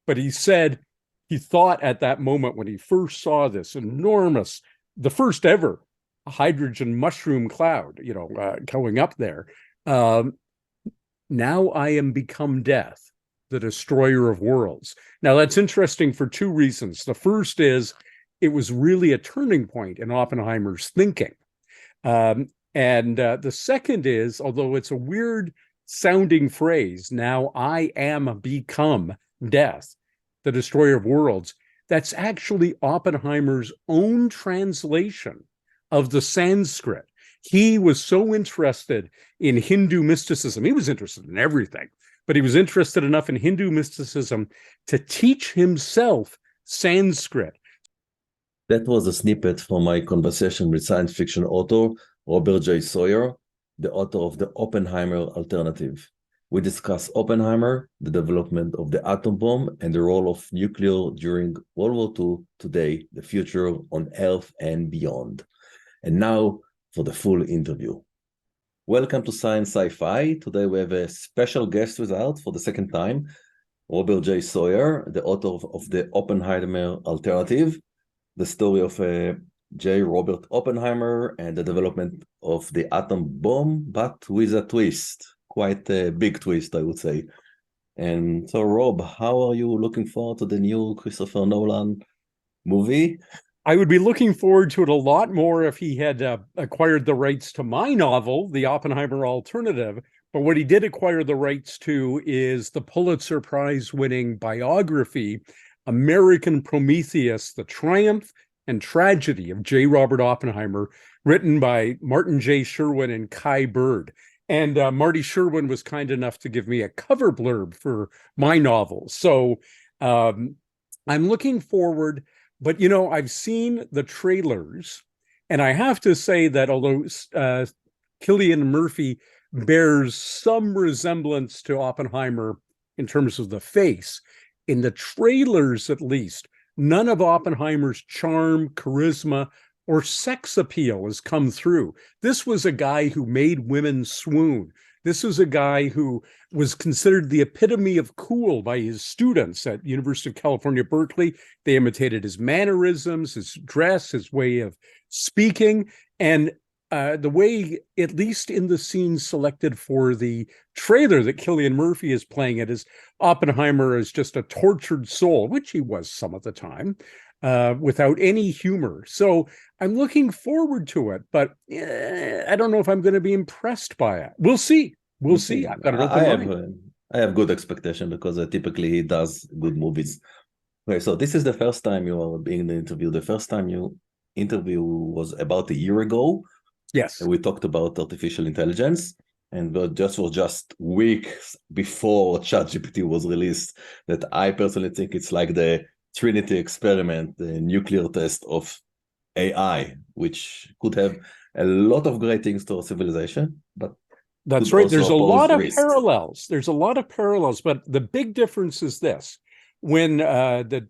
but he said he thought at that moment when he first saw this enormous, the first ever hydrogen mushroom cloud, going up there. Now I am become death, the destroyer of worlds. Now that's interesting for two reasons. The first is it was really a turning point in Oppenheimer's thinking. And the second is, although it's a weird sounding phrase, now I am become death, the destroyer of worlds, that's actually Oppenheimer's own translation of the Sanskrit. He was so interested in Hindu mysticism. He was interested in everything, but he was interested enough in Hindu mysticism to teach himself Sanskrit. That was a snippet from my conversation with science fiction author Robert J. Sawyer, the author of the Oppenheimer Alternative. We discuss Oppenheimer, the development of the atom bomb, and the role of nuclear during World War II, today, the future on Earth and beyond. And now for the full interview. Welcome to Science Sci-Fi. Today we have a special guest with us for the second time, Robert J. Sawyer, the author of the Oppenheimer Alternative, the story of J. Robert Oppenheimer and the development of the atom bomb, but with a twist, quite a big twist, I would say. And so, Rob, how are you looking forward to the new Christopher Nolan movie? I would be looking forward to it a lot more if he had acquired the rights to my novel, The Oppenheimer Alternative. But what he did acquire the rights to is the Pulitzer Prize-winning biography, American Prometheus, The Triumph and Tragedy of J. Robert Oppenheimer, written by Martin J. Sherwin and Kai Bird. And Marty Sherwin was kind enough to give me a cover blurb for my novel. So I'm looking forward. But, I've seen the trailers, and I have to say that although Cillian Murphy bears some resemblance to Oppenheimer in terms of the face, in the trailers at least, none of Oppenheimer's charm, charisma, or sex appeal has come through. This was a guy who made women swoon. This was a guy who was considered the epitome of cool by his students at University of California, Berkeley. They imitated his mannerisms, his dress, his way of speaking, and the way, at least in the scene selected for the trailer that Cillian Murphy is playing it, is Oppenheimer as just a tortured soul, which he was some of the time, without any humor. So I'm looking forward to it, but I don't know if I'm going to be impressed by it. We'll see. We'll see. I've got an open mind. I have good expectation because typically he does good movies. Okay, so this is the first time you are being in the interview. The first time you interview was about a year ago. Yes. We talked about artificial intelligence, and just weeks before ChatGPT was released, that I personally think it's like the Trinity experiment, the nuclear test of AI, which could have a lot of great things to our civilization, but that's right. There's a lot of parallels. There's a lot of parallels, but the big difference is this: when the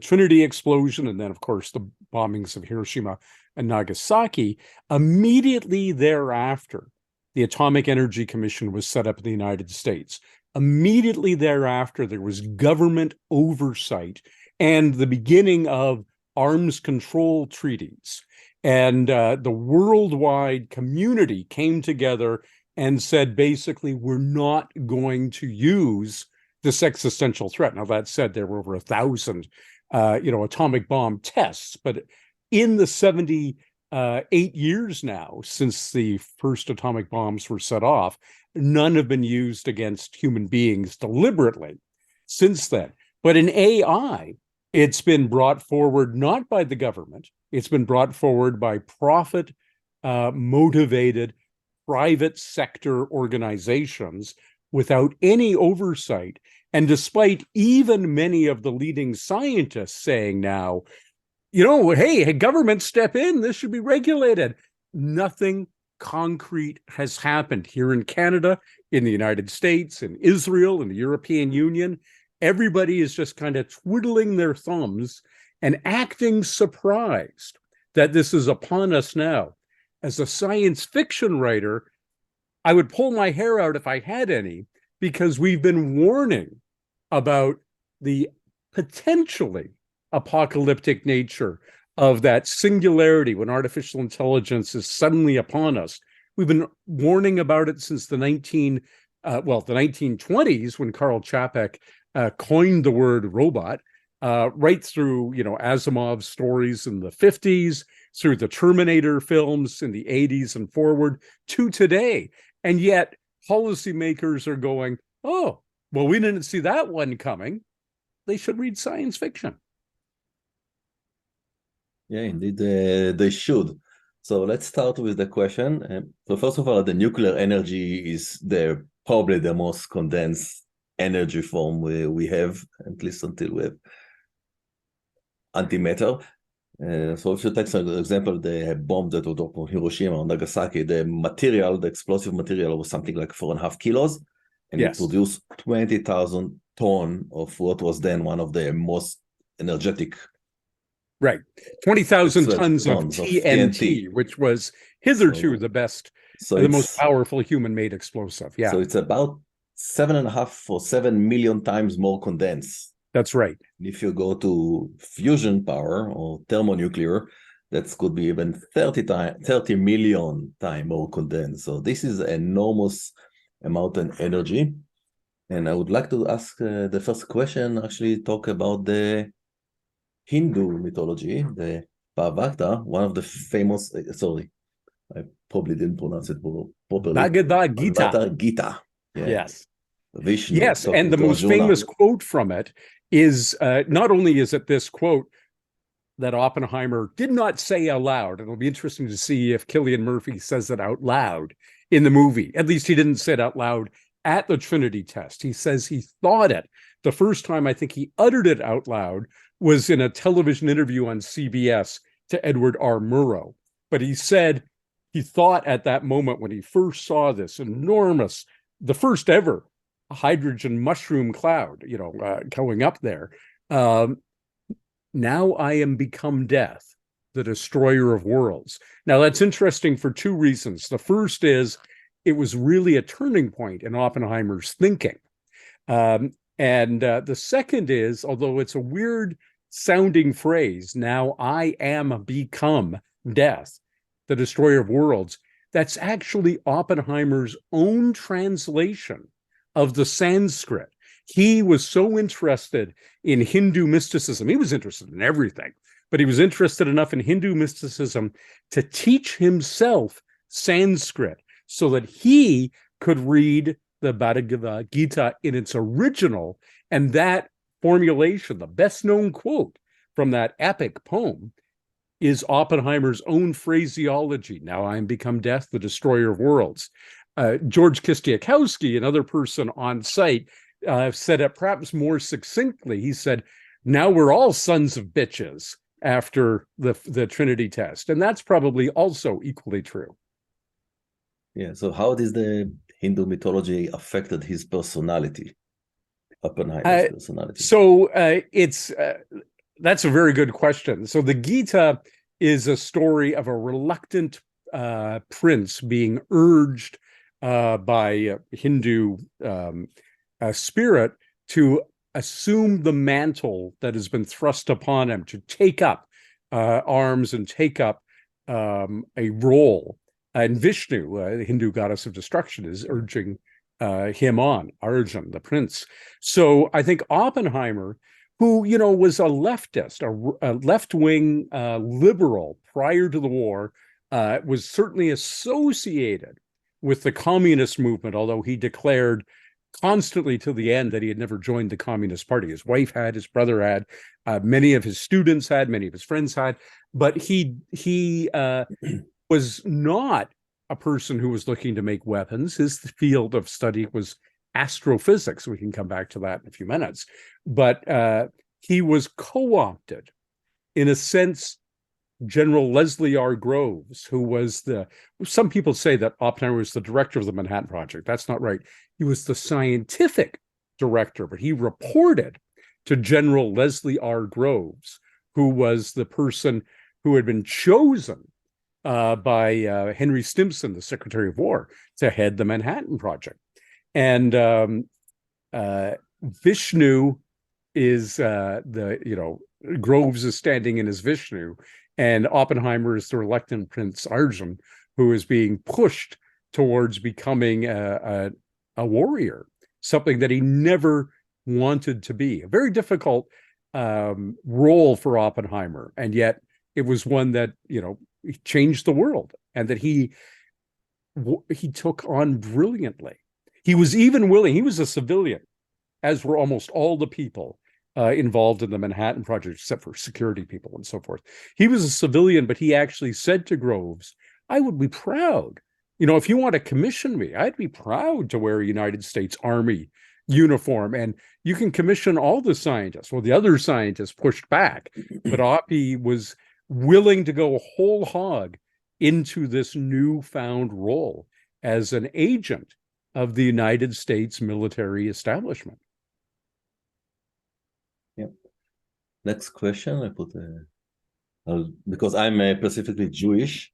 Trinity explosion, and then of course the bombings of Hiroshima and Nagasaki, immediately thereafter, the Atomic Energy Commission was set up in the United States. Immediately thereafter, there was government oversight and the beginning of arms control treaties. And the worldwide community came together and said, basically, we're not going to use this existential threat. Now, that said, there were over 1,000, atomic bomb tests, but in the 78 years now since the first atomic bombs were set off, none have been used against human beings deliberately since then. But in AI, it's been brought forward not by the government. It's been brought forward by profit-motivated private sector organizations without any oversight. And despite even many of the leading scientists saying now, hey, government, step in, this should be regulated, nothing concrete has happened here in Canada, in the United States, in Israel, in the European Union. Everybody is just kind of twiddling their thumbs and acting surprised that this is upon us now. As a science fiction writer, I would pull my hair out if I had any, because we've been warning about the potentially apocalyptic nature of that singularity when artificial intelligence is suddenly upon us. We've been warning about it since the 1920s, when Karl Čapek coined the word robot, right through, Asimov's stories in the 50s, through the Terminator films in the 80s and forward to today. And yet policymakers are going, oh, well, we didn't see that one coming. They should read science fiction. Yeah, indeed, they should. So let's start with the question. So first of all, the nuclear energy is probably the most condensed energy form we have, at least until we have antimatter. So if you take an example, the bomb that was dropped on Hiroshima or Nagasaki, the explosive material was something like 4.5 kilos, and Yes. it produced 20,000 tons of what was then one of the most energetic. Right. 20,000 tons of TNT, which was hitherto the best, the most powerful human-made explosive. Yeah. So it's about 7.5 or 7 million times more condensed. That's right. If you go to fusion power or thermonuclear, that could be even 30 million times more condensed. So this is an enormous amount of energy. And I would like to ask the first question, actually talk about the Hindu mythology, the Bhagavata, one of the famous, I probably didn't pronounce it properly. Bhagavad Gita. Gita. Yeah. Yes. Vishnu. Yes, and the most famous quote from it is, not only is it this quote that Oppenheimer did not say aloud. It'll be interesting to see if Cillian Murphy says it out loud in the movie. At least he didn't say it out loud at the Trinity test. He says he thought it. The first time I think he uttered it out loud was in a television interview on CBS to Edward R. Murrow. But he said he thought at that moment when he first saw this enormous, the first ever hydrogen mushroom cloud, going up there. Now I am become death, the destroyer of worlds. Now that's interesting for two reasons. The first is it was really a turning point in Oppenheimer's thinking. And the second is, although it's a weird sounding phrase, now I am become death, the destroyer of worlds, that's actually Oppenheimer's own translation of the Sanskrit. He was so interested in Hindu mysticism. He was interested in everything, but he was interested enough in Hindu mysticism to teach himself Sanskrit so that he could read the Bhagavad Gita in its original. And that formulation, the best known quote from that epic poem, is Oppenheimer's own phraseology. Now I am become death, the destroyer of worlds. George Kistiakowski, another person on site, said it perhaps more succinctly. He said, now we're all sons of bitches after the Trinity test. And that's probably also equally true. Yeah, so how does the Hindu mythology affected his personality, Oppenheimer's personality? So that's a very good question. So the Gita is a story of a reluctant prince being urged by Hindu spirit to assume the mantle that has been thrust upon him, to take up arms and take up a role. And Vishnu, the Hindu goddess of destruction, is urging him on, Arjun, the prince. So I think Oppenheimer, who, was a leftist, a left-wing liberal prior to the war, was certainly associated with the communist movement, although he declared constantly to the end that he had never joined the Communist Party. His wife had, his brother had, many of his students had, many of his friends had, but he was not a person who was looking to make weapons. His field of study was astrophysics. We can come back to that in a few minutes. But he was co-opted, in a sense. General Leslie R. Groves, who was some people say that Oppenheimer was the director of the Manhattan Project. That's not right. He was the scientific director, but he reported to General Leslie R. Groves, who was the person who had been chosen by Henry Stimson, the Secretary of War, to head the Manhattan Project. And Vishnu is Groves is standing in his Vishnu, and Oppenheimer is the reluctant Prince Arjun, who is being pushed towards becoming a warrior, something that he never wanted to be. A very difficult role for Oppenheimer, and yet it was one that changed the world, and that he took on brilliantly. He was even willing. He was a civilian, as were almost all the people involved in the Manhattan Project, except for security people and so forth. He was a civilian, but he actually said to Groves, "I would be proud. If you want to commission me, I'd be proud to wear a United States Army uniform, and you can commission all the scientists." Well, the other scientists pushed back, but Oppie was willing to go whole hog into this newfound role as an agent of the United States military establishment. Yep. Next question. I put because I'm specifically Jewish,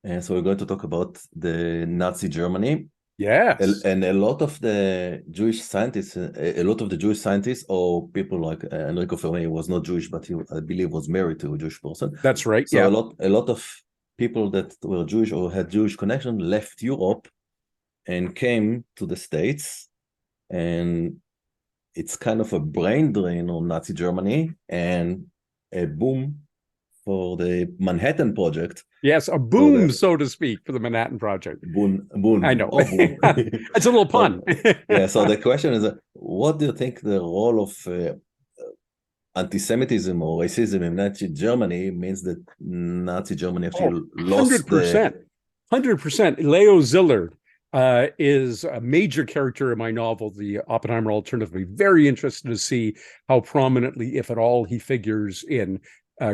and so we're going to talk about the Nazi Germany. Yes. And a lot of the Jewish scientists, or people like Enrico Fermi was not Jewish, but he, I believe, was married to a Jewish person. That's right. So yeah. a lot of people that were Jewish or had Jewish connection left Europe and came to the States, and it's kind of a brain drain on Nazi Germany and a boom for the Manhattan Project. Yes, a boom, so to speak, for the Manhattan Project. Boom. I know. Oh, boom. It's a little pun. So the question is, what do you think the role of anti-Semitism or racism in Nazi Germany means that Nazi Germany actually lost 100%. 100%. Leo Szilard is a major character in my novel, The Oppenheimer Alternative. I'd be very interested to see how prominently, if at all, he figures in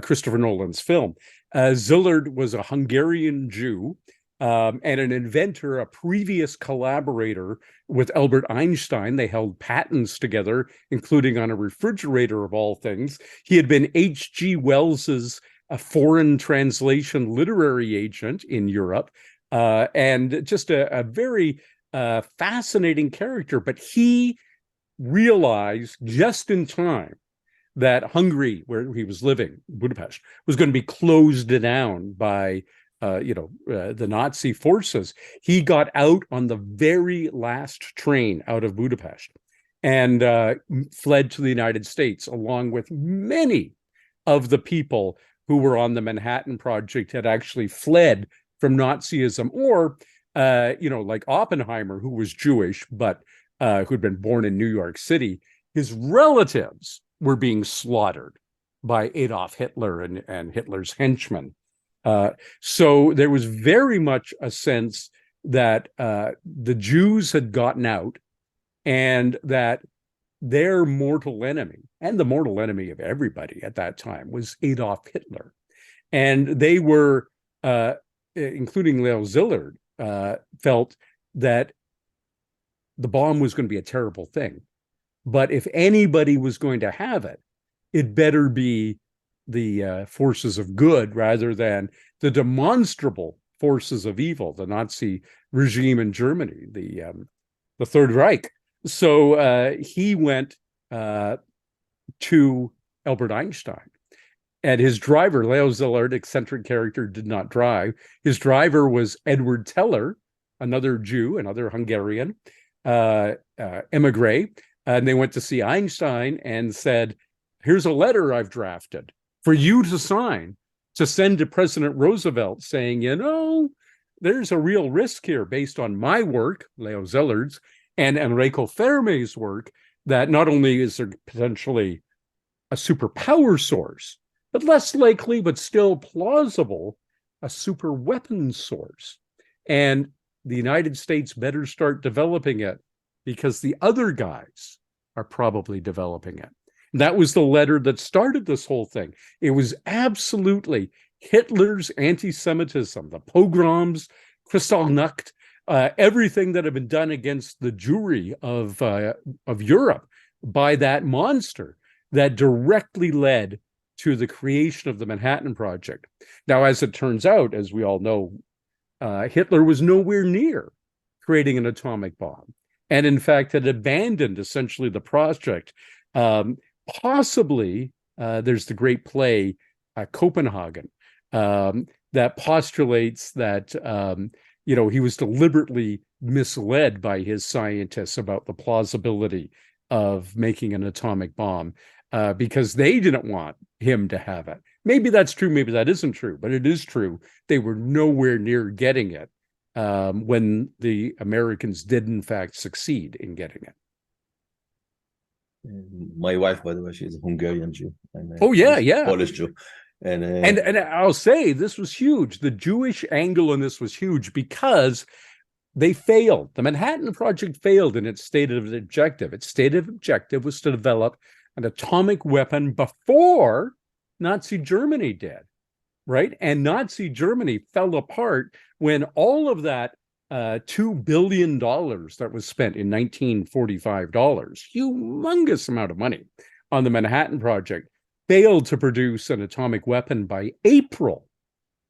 Christopher Nolan's film. Szilard was a Hungarian Jew and an inventor, a previous collaborator with Albert Einstein. They held patents together, including on a refrigerator of all things. He had been H.G. Wells's foreign translation literary agent in Europe, and just a very fascinating character. But he realized just in time that Hungary, where he was living, Budapest, was going to be closed down by the Nazi forces. He got out on the very last train out of Budapest and fled to the United States, along with many of the people who were on the Manhattan Project had actually fled from Nazism, or like Oppenheimer, who was Jewish but who'd been born in New York City. His relatives were being slaughtered by Adolf Hitler and Hitler's henchmen. So there was very much a sense that the Jews had gotten out, and that their mortal enemy, and the mortal enemy of everybody at that time, was Adolf Hitler. And they were, including Leo Szilard, felt that the bomb was going to be a terrible thing. But if anybody was going to have it, it better be the forces of good rather than the demonstrable forces of evil, the Nazi regime in Germany, the Third Reich. So he went to Albert Einstein, and his driver, Leo Szilard, eccentric character, did not drive. His driver was Edward Teller, another Jew, another Hungarian emigre. And they went to see Einstein and said, "Here's a letter I've drafted for you to sign, to send to President Roosevelt, saying, there's a real risk here based on my work," Leo Szillard's, and Enrico Fermi's work, that not only is there potentially a superpower source, but less likely, but still plausible, a super weapons source. And the United States better start developing it, because the other guys are probably developing it. And that was the letter that started this whole thing. It was absolutely Hitler's anti-Semitism, the pogroms, Kristallnacht, everything that had been done against the Jewry of Europe by that monster, that directly led to the creation of the Manhattan Project. Now, as it turns out, as we all know, Hitler was nowhere near creating an atomic bomb. and in fact had abandoned essentially the project. Possibly, there's the great play Copenhagen, that postulates that he was deliberately misled by his scientists about the plausibility of making an atomic bomb, because they didn't want him to have it. Maybe that's true, maybe that isn't true, but it is true. They were nowhere near getting it when the Americans did in fact succeed in getting it. My wife, by the way, she's a Hungarian Jew. And, oh yeah. Polish Jew. And I'll say this was huge. The Jewish angle in this was huge because they failed. The Manhattan Project failed in its stated objective. Its stated objective was to develop an atomic weapon before Nazi Germany did, right? And Nazi Germany fell apart when all of that $2 billion that was spent in 1945, humongous amount of money on the Manhattan Project, failed to produce an atomic weapon by April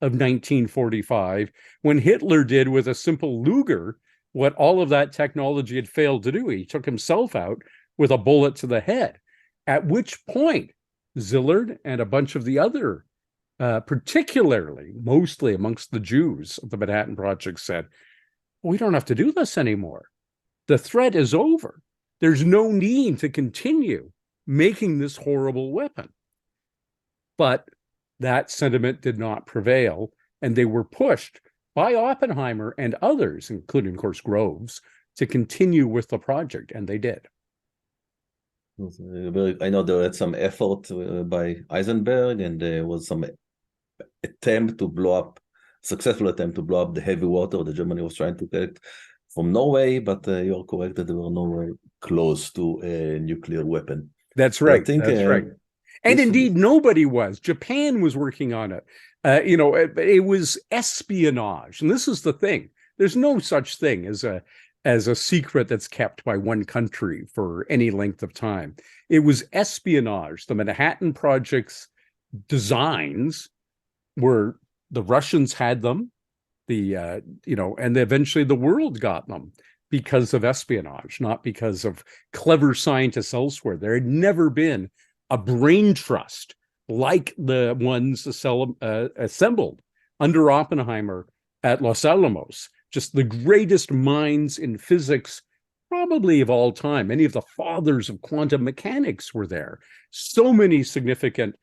of 1945, when Hitler did with a simple Luger what all of that technology had failed to do. He took himself out with a bullet to the head, at which point Szilard and a bunch of the other, particularly, mostly amongst the Jews of the Manhattan Project, said, we don't have to do this anymore. The threat is over. There's no need to continue making this horrible weapon. But that sentiment did not prevail, and they were pushed by Oppenheimer and others, including, of course, Groves, to continue with the project, and they did. I know there was some effort by Eisenberg, and there was some successful attempt to blow up the heavy water that Germany was trying to get from Norway, but you're correct that they were nowhere close to a nuclear weapon. That's right. That's right. And indeed, nobody was. Japan was working on it. It was espionage. And this is the thing. There's no such thing as a secret that's kept by one country for any length of time. It was espionage. The Manhattan Project's designs were, the Russians had them, and eventually the world got them because of espionage, not because of clever scientists elsewhere. There had never been a brain trust like the ones assembled under Oppenheimer at Los Alamos. Just the greatest minds in physics, probably of all time. Many of the fathers of quantum mechanics were there. So many significant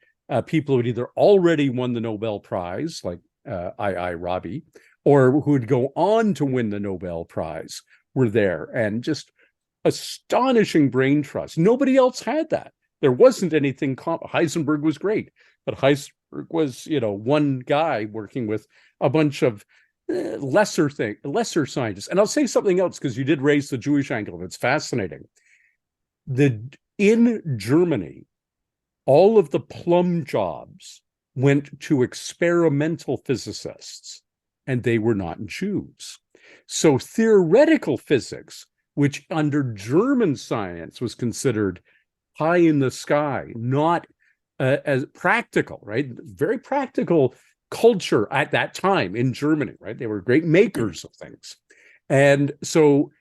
people who had either already won the Nobel Prize, like I. Rabi, or who would go on to win the Nobel Prize were there. And just astonishing brain trust. Nobody else had that. There wasn't anything. Heisenberg was great, but Heisenberg was, one guy working with a bunch of lesser scientists. And I'll say something else, because you did raise the Jewish angle. That's fascinating. In Germany, all of the plum jobs went to experimental physicists, and they were not Jews. So theoretical physics, which under German science was considered high in the sky, not as practical, right? Very practical culture at that time in Germany, right? They were great makers of things. And so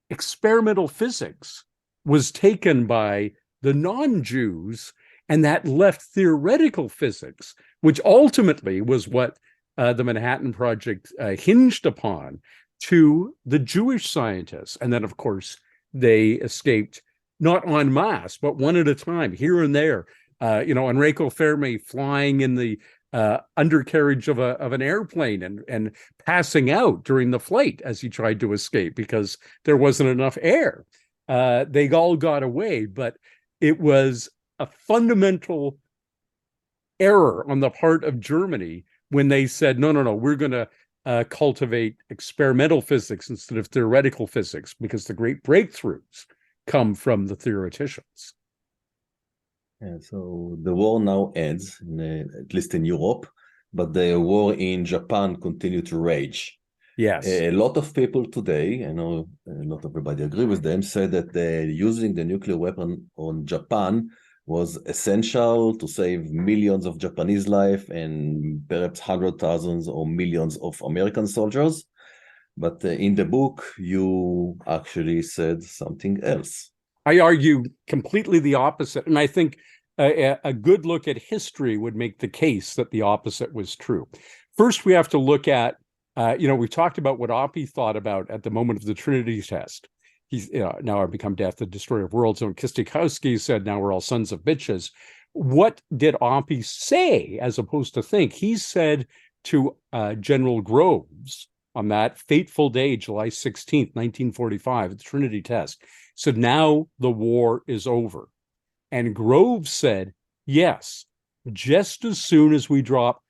experimental physics was taken by the non-Jews, and that left theoretical physics, which ultimately was what the Manhattan Project hinged upon, to the Jewish scientists. And then, of course, they escaped, not en masse, but one at a time, here and there. Enrico Fermi flying in the undercarriage of an airplane and passing out during the flight as he tried to escape because there wasn't enough air. They all got away, but it was a fundamental error on the part of Germany when they said, no, we're going to cultivate experimental physics instead of theoretical physics, because the great breakthroughs come from the theoreticians. Yeah, so the war now ends, at least in Europe, but the war in Japan continued to rage. Yes. A lot of people today, I know not everybody agree with them, say that using the nuclear weapon on Japan was essential to save millions of Japanese lives and perhaps hundreds of thousands or millions of American soldiers. But in the book, you actually said something else. I argue completely the opposite. And I think a good look at history would make the case that the opposite was true. First, we have to look at, we've talked about what Oppie thought about at the moment of the Trinity test. He's now I've become death, the destroyer of worlds. And Kistikowski said, now we're all sons of bitches. What did Oppie say as opposed to think? He said to General Groves on that fateful day, July 16th, 1945, at the Trinity test, said, now the war is over. And Groves said, yes, just as soon as we drop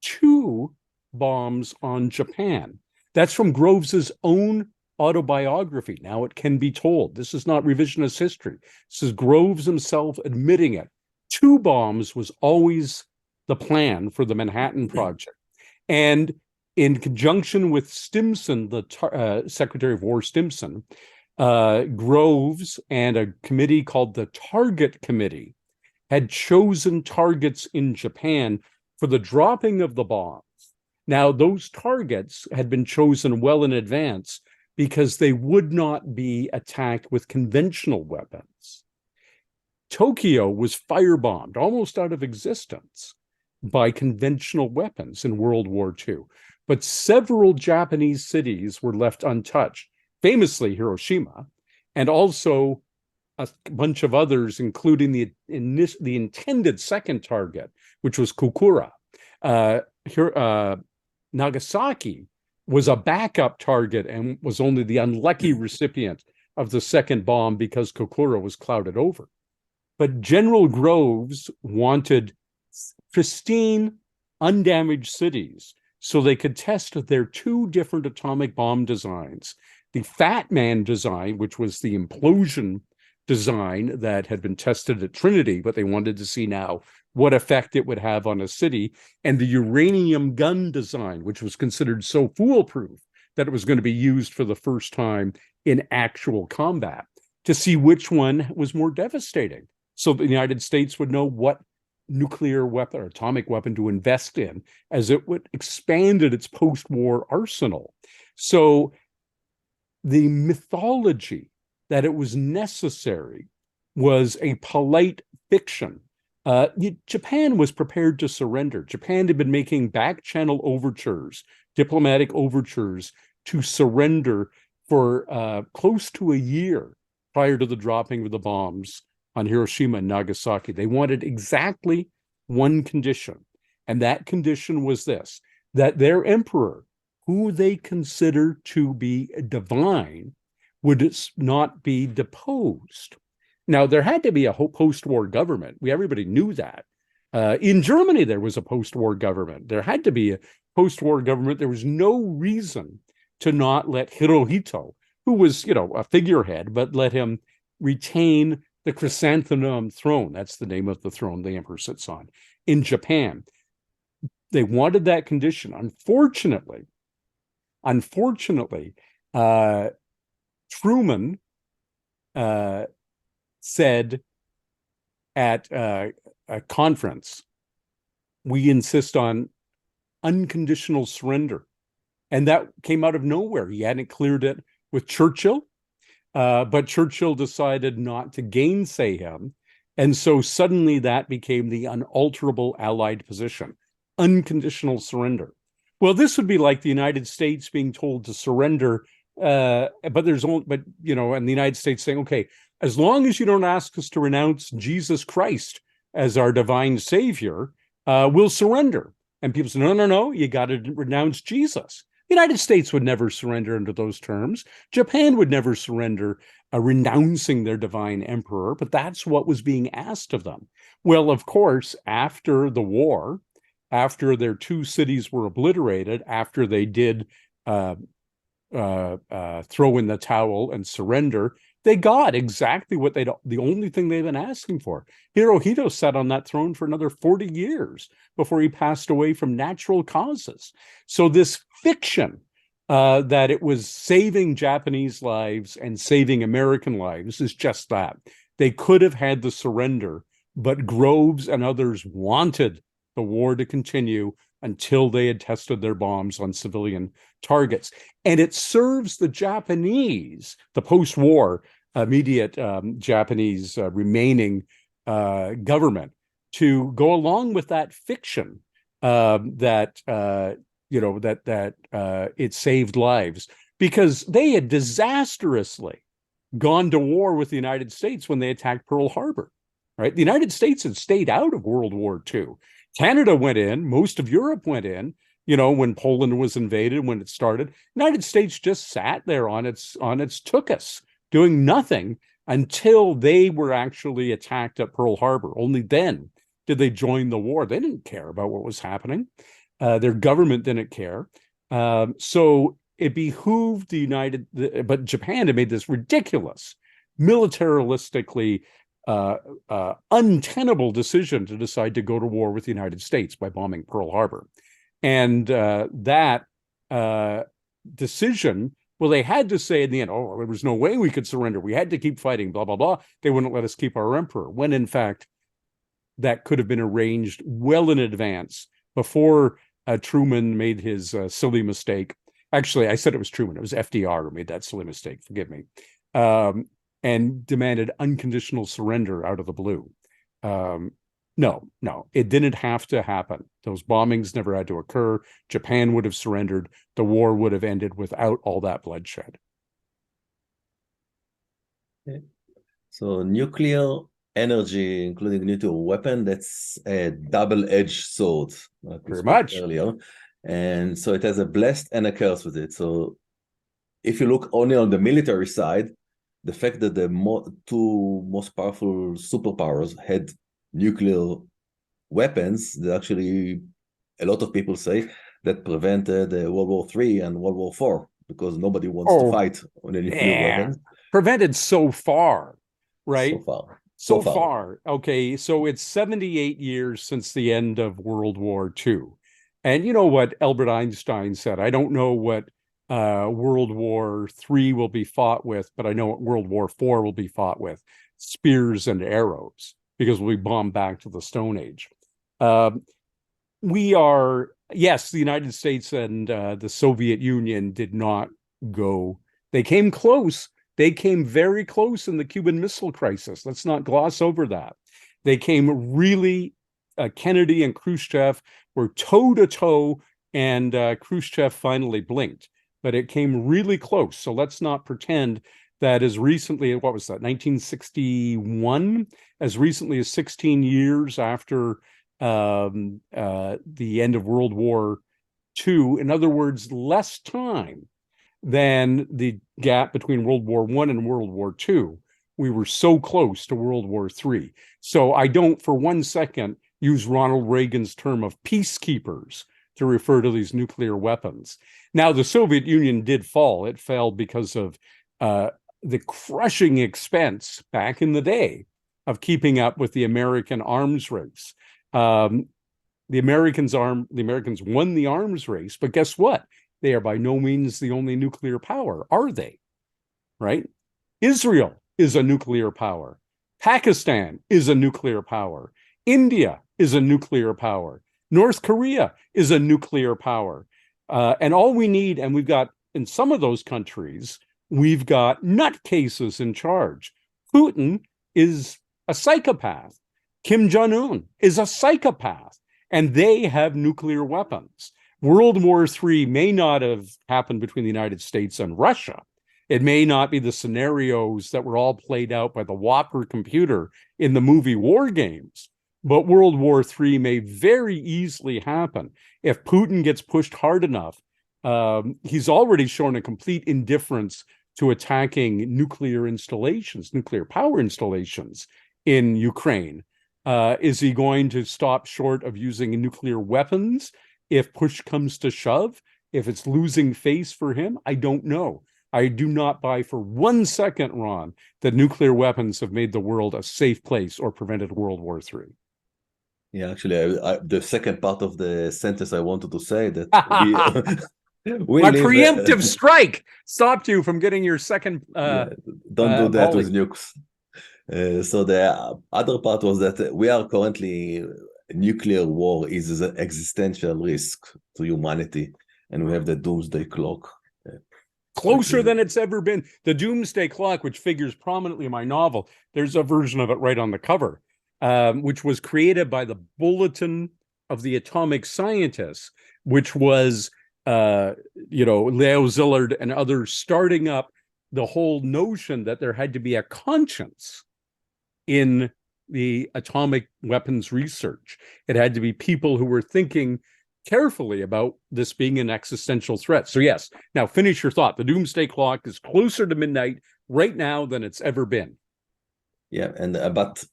2 bombs on Japan. That's from Groves's own autobiography. Now it can be told. This is not revisionist history. This is Groves himself admitting it. 2 bombs was always the plan for the Manhattan Project. And in conjunction with Stimson, the Secretary of War Stimson, Groves and a committee called the Target Committee had chosen targets in Japan for the dropping of the bombs. Now, those targets had been chosen well in advance because they would not be attacked with conventional weapons. Tokyo was firebombed almost out of existence by conventional weapons in World War II. But several Japanese cities were left untouched, famously Hiroshima, and also a bunch of others, including the intended second target, which was Kokura. Nagasaki was a backup target and was only the unlucky recipient of the second bomb because Kokura was clouded over. But General Groves wanted pristine, undamaged cities so they could test their 2 different atomic bomb designs. The Fat Man design, which was the implosion design that had been tested at Trinity, but they wanted to see now what effect it would have on a city, and the uranium gun design, which was considered so foolproof that it was going to be used for the first time in actual combat, to see which one was more devastating. So the United States would know what nuclear weapon or atomic weapon to invest in as it would expanded its post-war arsenal. So the mythology that it was necessary was a polite fiction. Japan was prepared to surrender. Japan had been making back-channel overtures, diplomatic overtures, to surrender for close to a year prior to the dropping of the bombs on Hiroshima and Nagasaki. They wanted exactly one condition, and that condition was this, that their emperor, who they consider to be divine, would not be deposed. Now, there had to be a post-war government. Everybody knew that. In Germany, there was a post-war government. There had to be a post-war government. There was no reason to not let Hirohito, who was, a figurehead, but let him retain the chrysanthemum throne. That's the name of the throne the emperor sits on in Japan. They wanted that condition. Unfortunately, Truman said at a conference, we insist on unconditional surrender. And that came out of nowhere. He hadn't cleared it with Churchill, but Churchill decided not to gainsay him. And so suddenly that became the unalterable Allied position, unconditional surrender. Well, this would be like the United States being told to surrender, and the United States saying, okay, as long as you don't ask us to renounce Jesus Christ as our divine savior, we'll surrender. And people say, no, you got to renounce Jesus. The United States would never surrender under those terms. Japan would never surrender, renouncing their divine emperor, but that's what was being asked of them. Well, of course, after the war, after their 2 cities were obliterated, after they did throw in the towel and surrender, they got exactly what the only thing they've been asking for. Hirohito sat on that throne for another 40 years before he passed away from natural causes. So this fiction that it was saving Japanese lives and saving American lives is just that. They could have had the surrender, but Groves and others wanted the war to continue, until they had tested their bombs on civilian targets. And it serves the Japanese, the post-war immediate Japanese remaining government, to go along with that fiction that it saved lives, because they had disastrously gone to war with the United States when they attacked Pearl Harbor. Right, the United States had stayed out of World War II. Canada went in, most of Europe went in, when Poland was invaded, when it started. The United States just sat there on its tuchus, doing nothing until they were actually attacked at Pearl Harbor. Only then did they join the war. They didn't care about what was happening. Their government didn't care. So it behooved but Japan had made this ridiculous, militaristically untenable decision to decide to go to war with the United States by bombing Pearl Harbor. And that decision, well, they had to say in the end, oh, there was no way we could surrender. We had to keep fighting, blah, blah, blah. They wouldn't let us keep our emperor, when in fact, that could have been arranged well in advance before Truman made his silly mistake. Actually, I said it was Truman. It was FDR who made that silly mistake. Forgive me. And demanded unconditional surrender out of the blue. No, it didn't have to happen. Those bombings never had to occur. Japan would have surrendered. The war would have ended without all that bloodshed. Okay. So nuclear energy, including nuclear weapon, that's a double-edged sword. Like Very much. Earlier. And so it has a blessed and a curse with it. So if you look only on the military side, the fact that the two most powerful superpowers had nuclear weapons, that actually, a lot of people say, that prevented World War III and World War IV, because nobody wants to fight on a nuclear weapon. Prevented so far, right? So far. Okay, so it's 78 years since the end of World War II. And you know what Albert Einstein said? I don't know what World War III will be fought with, but I know what World War IV will be fought with: spears and arrows, because we bombed back to the Stone Age. Yes, the United States and the Soviet Union did not go. They came close. They came very close in the Cuban Missile Crisis. Let's not gloss over that. They came really, Kennedy and Khrushchev were toe-to-toe, and Khrushchev finally blinked. But it came really close. So let's not pretend that as recently, what was that, 1961? As recently as 16 years after the end of World War II, in other words, less time than the gap between World War I and World War II, we were so close to World War III. So I don't for one second use Ronald Reagan's term of peacekeepers to refer to these nuclear weapons. Now, the Soviet Union did fall. It fell because of the crushing expense back in the day of keeping up with the American arms race. The Americans won the arms race, but guess what? They are by no means the only nuclear power, are they? Right? Israel is a nuclear power. Pakistan is a nuclear power. India is a nuclear power. North Korea is a nuclear power. And all we need, and we've got, in some of those countries, we've got nutcases in charge. Putin is a psychopath. Kim Jong-un is a psychopath. And they have nuclear weapons. World War III may not have happened between the United States and Russia. It may not be the scenarios that were all played out by the Whopper computer in the movie War Games. But World War III may very easily happen if Putin gets pushed hard enough. He's already shown a complete indifference to attacking nuclear installations, nuclear power installations in Ukraine. Is he going to stop short of using nuclear weapons if push comes to shove? If it's losing face for him? I don't know. I do not buy for 1 second, Ron, that nuclear weapons have made the world a safe place or prevented World War III. Yeah, actually, the second part of the sentence I wanted to say that my preemptive strike stopped you from getting your second. Don't do that with nukes. So the other part was that we are currently nuclear war is an existential risk to humanity, and we have the doomsday clock. Closer than it's ever been. The doomsday clock, which figures prominently in my novel, there's a version of it right on the cover, which was created by the Bulletin of the Atomic Scientists, which was, Leo Szilard and others starting up the whole notion that there had to be a conscience in the atomic weapons research. It had to be people who were thinking carefully about this being an existential threat. So yes, now finish your thought. The doomsday clock is closer to midnight right now than it's ever been. Yeah, and but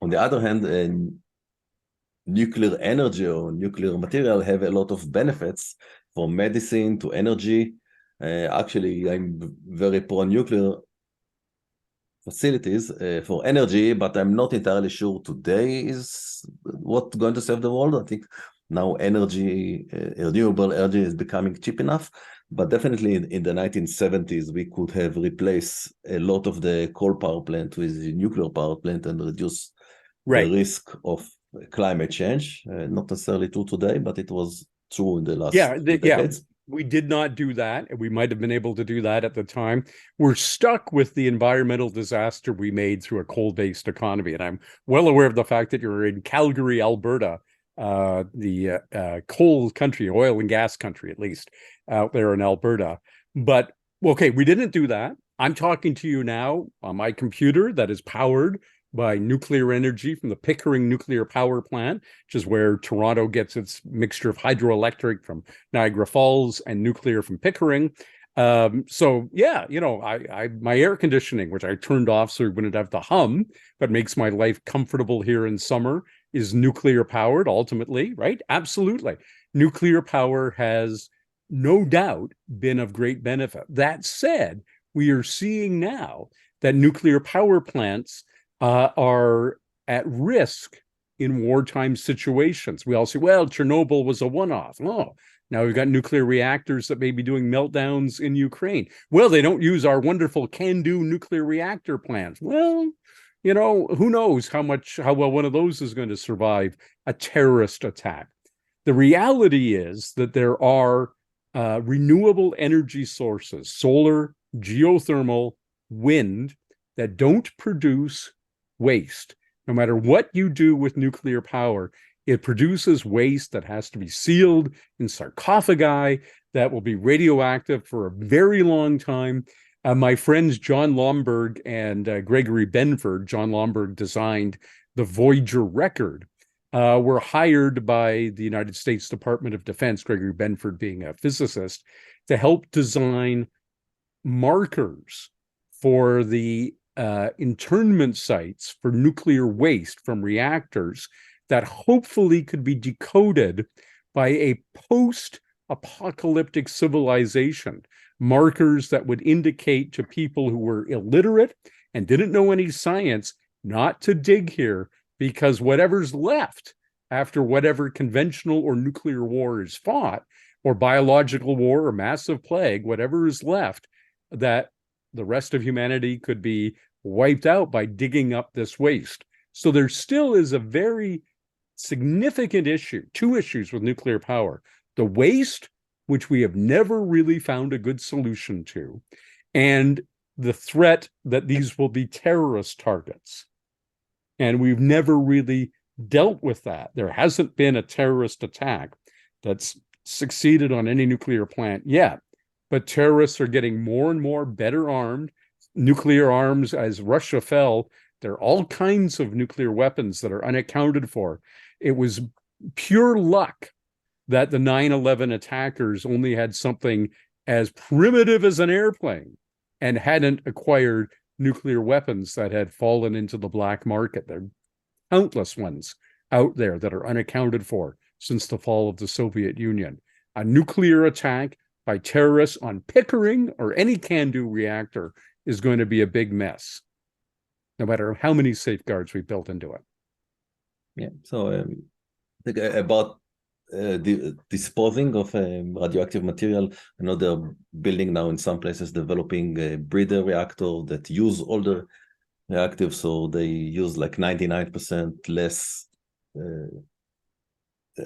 on the other hand, nuclear energy or nuclear material have a lot of benefits, from medicine to energy. Actually, I'm very pro-nuclear facilities for energy, but I'm not entirely sure today is what's going to save the world. I think now energy, renewable energy is becoming cheap enough, but definitely in the 1970s, we could have replaced a lot of the coal power plant with the nuclear power plant and reduce the risk of climate change. Not necessarily true today, but it was true in the last decades. We did not do that. We might have been able to do that at the time. We're stuck with the environmental disaster we made through a coal-based economy. And I'm well aware of the fact that you're in Calgary, Alberta, the coal country, oil and gas country, at least out there in Alberta. But okay, we didn't do that. I'm talking to you now on my computer that is powered by nuclear energy from the Pickering nuclear power plant, which is where Toronto gets its mixture of hydroelectric from Niagara Falls and nuclear from Pickering. So yeah, my air conditioning, which I turned off so we wouldn't have to hum, but makes my life comfortable here in summer, is nuclear powered ultimately, right? Absolutely. Nuclear power has no doubt been of great benefit. That said, we are seeing now that nuclear power plants are at risk in wartime situations. We all say, well, Chernobyl was a one-off. Oh, now we've got nuclear reactors that may be doing meltdowns in Ukraine. Well, they don't use our wonderful CANDU nuclear reactor plants. Well, who knows how well one of those is going to survive a terrorist attack. The reality is that there are renewable energy sources, solar, geothermal, wind, that don't produce waste. No matter what you do with nuclear power, it produces waste that has to be sealed in sarcophagi that will be radioactive for a very long time. My friends John Lomberg and Gregory Benford, John Lomberg designed the Voyager record, were hired by the United States Department of Defense, Gregory Benford being a physicist, to help design markers for the internment sites for nuclear waste from reactors that hopefully could be decoded by a post-apocalyptic civilization, markers that would indicate to people who were illiterate and didn't know any science not to dig here, because whatever's left after whatever conventional or nuclear war is fought, or biological war or massive plague, whatever is left, that the rest of humanity could be wiped out by digging up this waste. So there still is a very significant issue, two issues with nuclear power: the waste, which we have never really found a good solution to, and the threat that these will be terrorist targets. And we've never really dealt with that. There hasn't been a terrorist attack that's succeeded on any nuclear plant yet. But terrorists are getting more and more better armed. Nuclear arms, as Russia fell, there are all kinds of nuclear weapons that are unaccounted for. It was pure luck that the 9/11 attackers only had something as primitive as an airplane and hadn't acquired nuclear weapons that had fallen into the black market. There are countless ones out there that are unaccounted for since the fall of the Soviet Union. A nuclear attack by terrorists on Pickering or any CANDU reactor is going to be a big mess, no matter how many safeguards we built into it. Yeah, so think about disposing of radioactive material. I know they're building now in some places, developing a breeder reactor that use older reactive, so they use like 99% less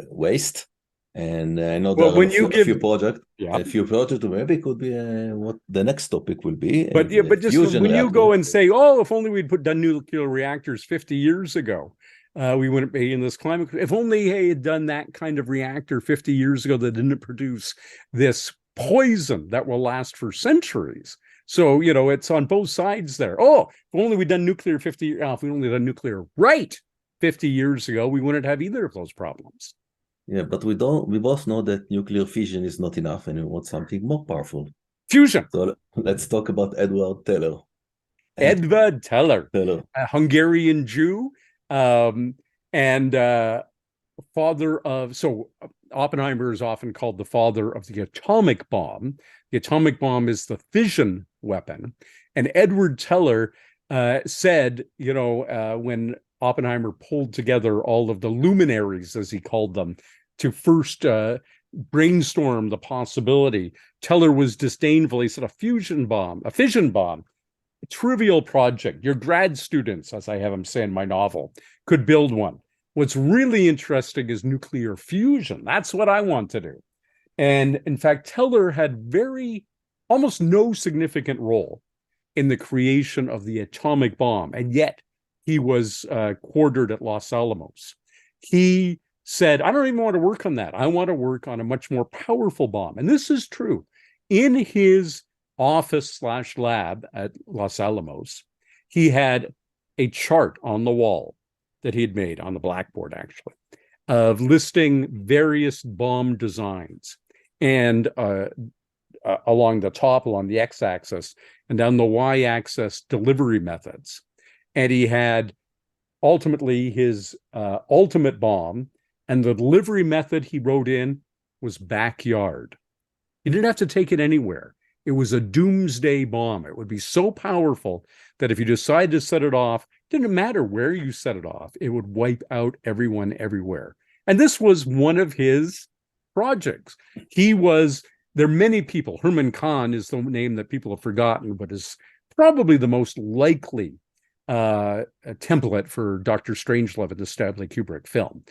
waste. And I know there Well, are when you a few give, projects. yeah, A few projects, maybe it could be what the next topic will be. but yeah, but just Fusion when you reactor. go and say, "Oh, if only we'd done nuclear reactors 50 years ago, we wouldn't be in this climate." If only they had done that kind of reactor 50 years ago that didn't produce this poison that will last for centuries. So, it's on both sides there. Oh, if only we'd done nuclear 50, if we only done nuclear right 50 years ago, we wouldn't have either of those problems. Yeah, but we both know that nuclear fission is not enough and we want something more powerful. Fusion. So let's talk about Edward Teller. Edvard Teller, Teller. a Hungarian Jew, um, and father of, so Oppenheimer is often called the father of the atomic bomb. The atomic bomb is the fission weapon. And Edward Teller said, when Oppenheimer pulled together all of the luminaries, as he called them, to first brainstorm the possibility, Teller was disdainful. He said, a fission bomb, a trivial project. Your grad students, as I have them say in my novel, could build one. What's really interesting is nuclear fusion. That's what I want to do. And in fact, Teller had almost no significant role in the creation of the atomic bomb. And yet he was quartered at Los Alamos. He said, I don't even want to work on that. I want to work on a much more powerful bomb. And this is true. In his office/lab at Los Alamos, he had a chart on the wall that he had made on the blackboard, actually, of listing various bomb designs. And along the top, along the x-axis, and down the y-axis, delivery methods. And he had ultimately his ultimate bomb, and the delivery method he wrote in was backyard. You didn't have to take it anywhere. It was a doomsday bomb. It would be so powerful that if you decided to set it off, it didn't matter where you set it off, it would wipe out everyone everywhere. And this was one of his projects. There are many people. Herman Kahn is the name that people have forgotten, but is probably the most likely template for Dr. Strangelove in the Stanley Kubrick film.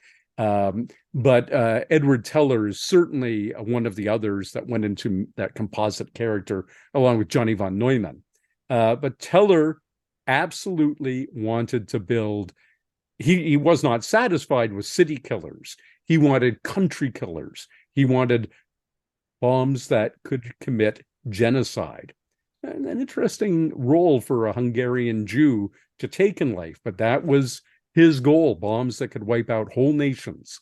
But Edward Teller is certainly one of the others that went into that composite character, along with Johnny von Neumann. But Teller absolutely wanted to build. He was not satisfied with city killers. He wanted country killers. He wanted bombs that could commit genocide. An interesting role for a Hungarian Jew to take in life, but that was his goal, bombs that could wipe out whole nations.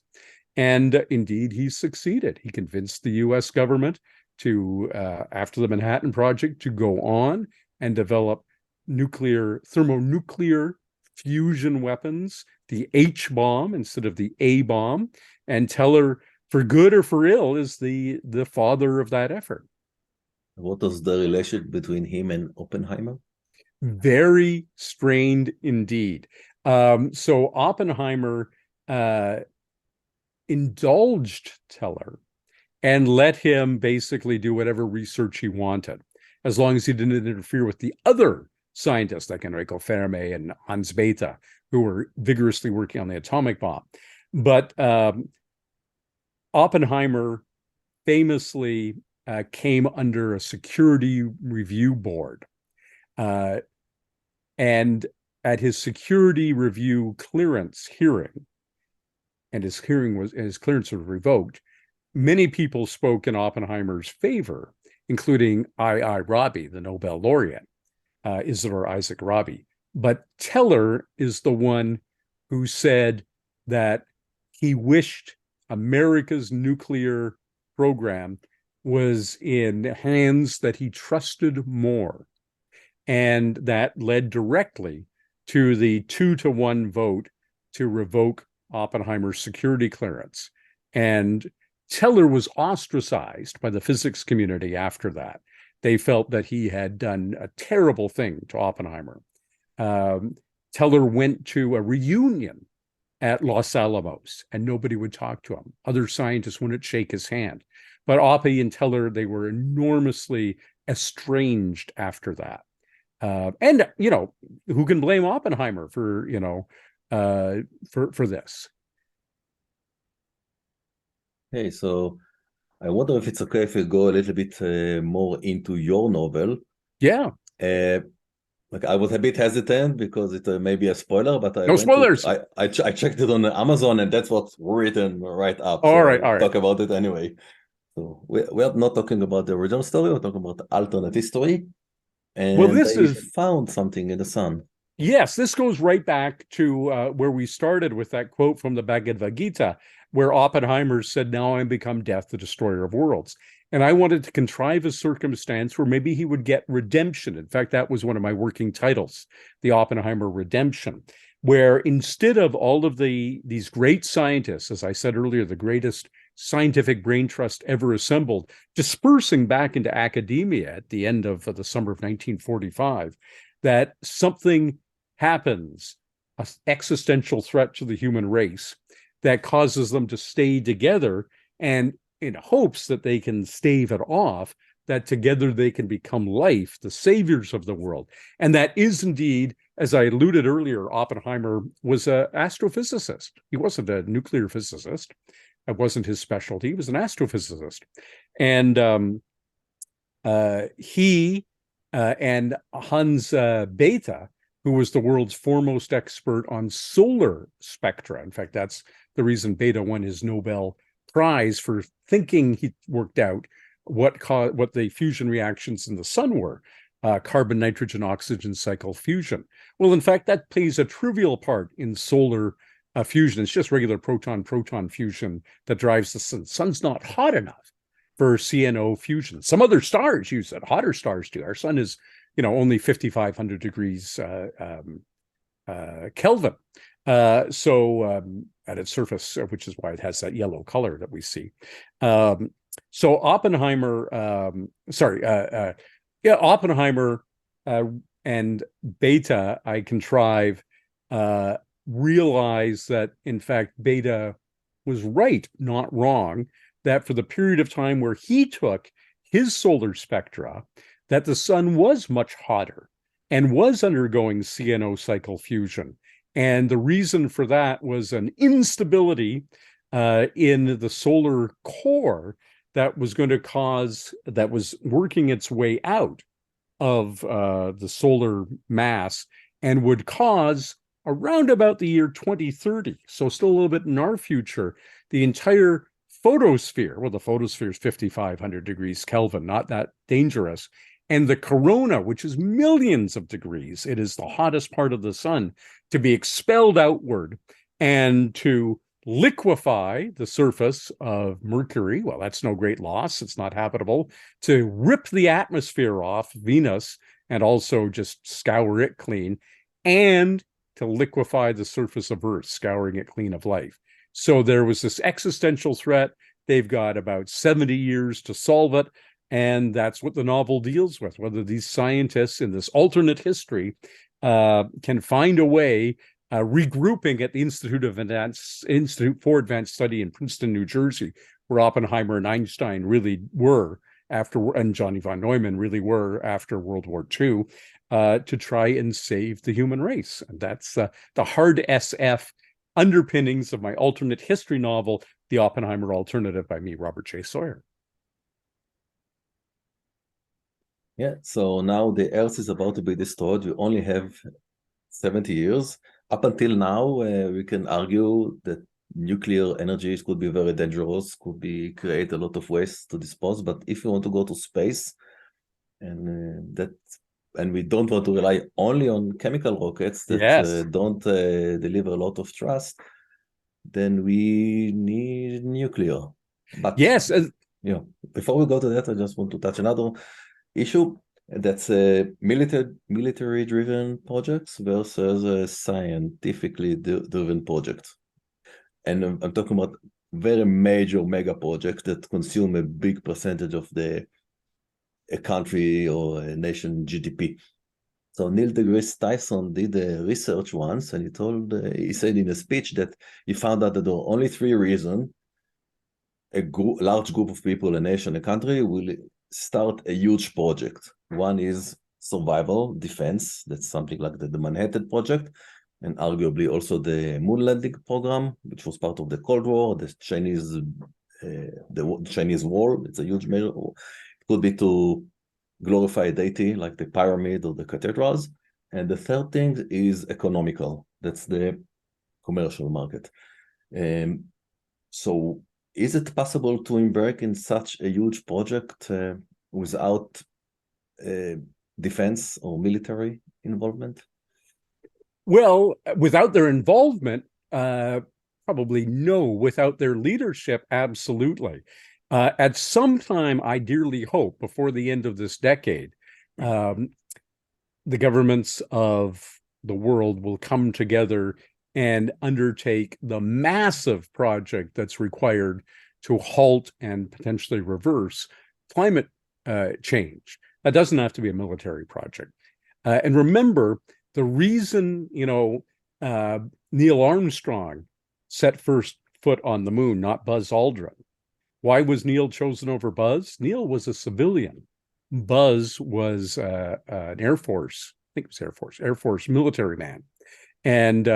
And indeed, he succeeded. He convinced the US government to, after the Manhattan Project, to go on and develop thermonuclear fusion weapons, the H bomb instead of the A bomb. And Teller, for good or for ill, is the father of that effort. What was the relation between him and Oppenheimer? Very strained indeed. So Oppenheimer indulged Teller and let him basically do whatever research he wanted, as long as he didn't interfere with the other scientists like Enrico Fermi and Hans Bethe, who were vigorously working on the atomic bomb. But Oppenheimer famously came under a security review board. And at his security review clearance hearing, and his clearance was revoked, many people spoke in Oppenheimer's favor, including I.I. Rabi, the Nobel laureate, Isidor Isaac Rabi. But Teller is the one who said that he wished America's nuclear program was in hands that he trusted more. And that led directly to the 2-1 vote to revoke Oppenheimer's security clearance. And Teller was ostracized by the physics community after that. They felt that he had done a terrible thing to Oppenheimer. Teller went to a reunion at Los Alamos, and nobody would talk to him. Other scientists wouldn't shake his hand. But Oppie and Teller, they were enormously estranged after that. And, who can blame Oppenheimer for, for this? Okay, so I wonder if it's okay if we go a little bit more into your novel. Yeah. Uh, like I was a bit hesitant because it may be a spoiler, but I No went to spoilers. I checked it on Amazon and that's what's written right up. All So right. I'll All right. talk about it anyway. So we're not talking about the original story, we're talking about the alternate history. Well, And this they is found something in the sun. Yes, this goes right back to where we started with that quote from the Bhagavad Gita, where Oppenheimer said, "Now I become death, the destroyer of worlds." And I wanted to contrive a circumstance where maybe he would get redemption. In fact, that was one of my working titles, the Oppenheimer Redemption, where instead of all of these great scientists, as I said earlier, the greatest scientific brain trust ever assembled, dispersing back into academia at the end of the summer of 1945, that something happens, an existential threat to the human race that causes them to stay together, and in hopes that they can stave it off, that together they can become life, the saviors of the world. And that is indeed, as I alluded earlier, Oppenheimer was an astrophysicist. He wasn't a nuclear physicist. It wasn't his specialty. He was an astrophysicist. And he and Hans Bethe, who was the world's foremost expert on solar spectra. In fact, that's the reason Bethe won his Nobel Prize for thinking he worked out what the fusion reactions in the sun were, carbon, nitrogen, oxygen cycle fusion. Well, in fact, that plays a trivial part in solar fusion. It's just regular proton-proton fusion that drives the sun. The sun's not hot enough for CNO fusion. Some other stars use it, hotter stars do. Our sun is, only 5,500 degrees Kelvin. At its surface, which is why it has that yellow color that we see. So Oppenheimer, Oppenheimer and Bethe, I contrive, realize that, in fact, Bethe was right, not wrong, that for the period of time where he took his solar spectra, that the sun was much hotter and was undergoing CNO cycle fusion. And the reason for that was an instability in the solar core that was working its way out of the solar mass and would cause, around about the year 2030, so still a little bit in our future, the entire photosphere, well, the photosphere is 5,500 degrees Kelvin, not that dangerous, and the corona, which is millions of degrees, it is the hottest part of the sun, to be expelled outward and to liquefy the surface of Mercury. Well, that's no great loss. It's not habitable. To rip the atmosphere off Venus and also just scour it clean, and to liquefy the surface of Earth, scouring it clean of life. So there was this existential threat. They've got about 70 years to solve it. And that's what the novel deals with, whether these scientists in this alternate history can find a way, regrouping at the Institute for Advanced Study in Princeton, New Jersey, where Oppenheimer and Einstein really were and Johnny von Neumann really were after World War II, to try and save the human race. And that's the hard SF underpinnings of my alternate history novel, The Oppenheimer Alternative, by me, Robert J. Sawyer. Yeah, so now the Earth is about to be destroyed. We only have 70 years. Up until now, we can argue that nuclear energies could be very dangerous, create a lot of waste to dispose. But if you want to go to space, and we don't want to rely only on chemical rockets that don't deliver a lot of trust, then we need nuclear. But yes, before we go to that, I just want to touch another issue. That's military driven projects versus a scientifically driven project. And I'm talking about very major mega projects that consume a big percentage of a country or a nation GDP. So Neil deGrasse Tyson did research once, and he said in a speech that he found out that there were only 3 reasons a large group of people, a nation, a country will start a huge project. One is survival, defense. That's something like the Manhattan Project, and arguably also the moon landing program, which was part of the Cold War. The Chinese the Chinese wall. It's a huge mirror. It could be to glorify deity like the pyramid or the cathedrals. And the third thing is economical. That's the commercial market. So is it possible to embark in such a huge project without defense or military involvement? Well, without their involvement, probably no. Without their leadership, absolutely. At some time, I dearly hope before the end of this decade, the governments of the world will come together and undertake the massive project that's required to halt and potentially reverse climate change. That doesn't have to be a military project. And remember, the reason, Neil Armstrong set first foot on the moon, not Buzz Aldrin. Why was Neil chosen over Buzz? Neil was a civilian. Buzz was an Air Force, I think it was Air Force military man. And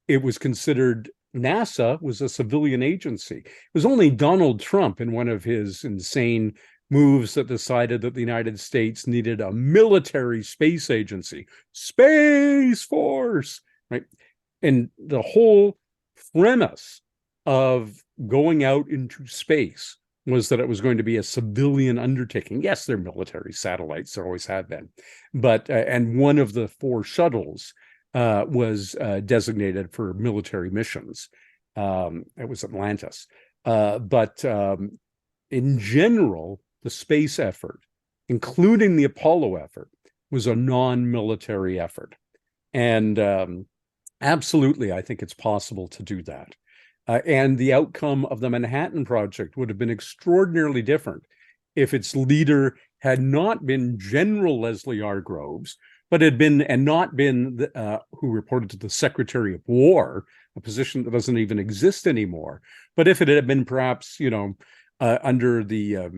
it was considered NASA was a civilian agency. It was only Donald Trump in one of his insane moves that decided that the United States needed a military space agency, Space Force, right? And the whole premise of going out into space was that it was going to be a civilian undertaking. Yes, they're military satellites, there always have been. But, and one of the 4 shuttles was designated for military missions. It was Atlantis. But in general, the space effort, including the Apollo effort, was a non-military effort. And absolutely, I think it's possible to do that. And the outcome of the Manhattan Project would have been extraordinarily different if its leader had not been General Leslie R. Groves, but had been, and not been, who reported to the Secretary of War, a position that doesn't even exist anymore. But if it had been perhaps, under the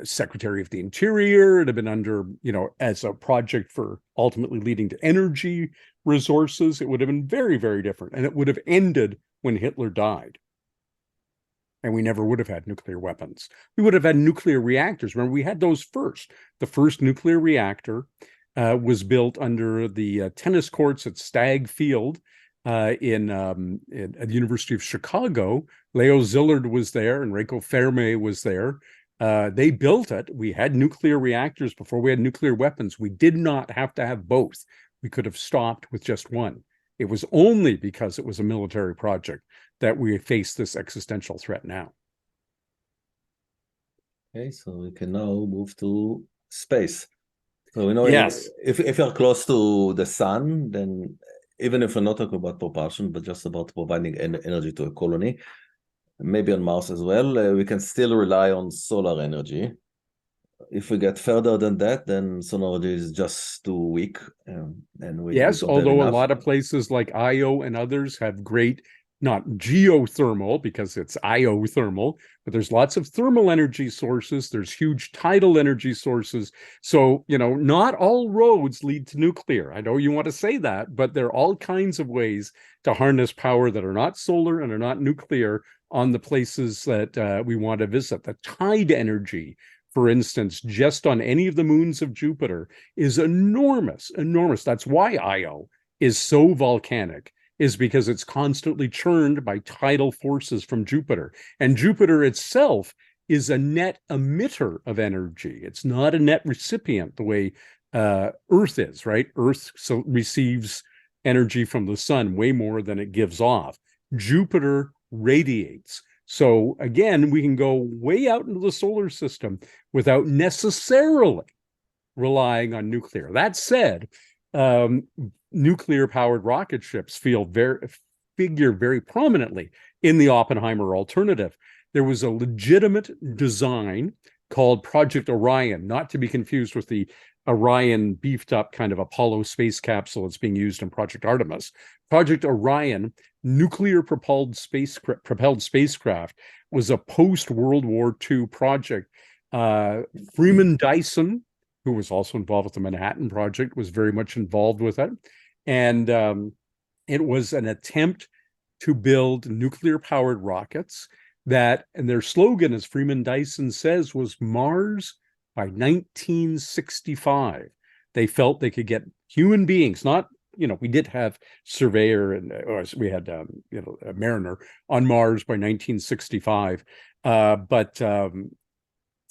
Secretary of the Interior, it had been under, as a project for ultimately leading to energy resources, it would have been very, very different. And it would have ended when Hitler died. And we never would have had nuclear weapons. We would have had nuclear reactors. Remember, we had those first. The first nuclear reactor was built under the tennis courts at Stagg Field at the University of Chicago. Leo Szilard was there, Enrico Fermi was there. They built it. We had nuclear reactors before we had nuclear weapons. We did not have to have both. We could have stopped with just one. It was only because it was a military project that we face this existential threat now. Okay, so we can now move to space. So, yes, if you're close to the sun, then even if we're not talking about propulsion, but just about providing energy to a colony, maybe on Mars as well, we can still rely on solar energy. If we get further than that, then solar energy is just too weak. And we although a lot of places like Io and others have great, not geothermal because it's iothermal, but there's lots of thermal energy sources. There's huge tidal energy sources. So, not all roads lead to nuclear. I know you want to say that, but there are all kinds of ways to harness power that are not solar and are not nuclear on the places that we want to visit. The tide energy, for instance, just on any of the moons of Jupiter is enormous, enormous. That's why Io is so volcanic, is because it's constantly churned by tidal forces from Jupiter. And Jupiter itself is a net emitter of energy. It's not a net recipient the way Earth is, right? Earth receives energy from the sun way more than it gives off. Jupiter radiates. So again, we can go way out into the solar system without necessarily relying on nuclear. That said, nuclear-powered rocket ships figure very prominently in the Oppenheimer Alternative. There was a legitimate design called Project Orion, not to be confused with the Orion beefed up kind of Apollo space capsule that's being used in Project Artemis. Project Orion, nuclear propelled spacecraft, was a post-World War II project. Freeman Dyson, who was also involved with the Manhattan Project, was very much involved with it. And it was an attempt to build nuclear-powered rockets that, and their slogan, as Freeman Dyson says, was Mars by 1965. They felt they could get human beings, not, we did have Surveyor and we had, a Mariner on Mars by 1965, but to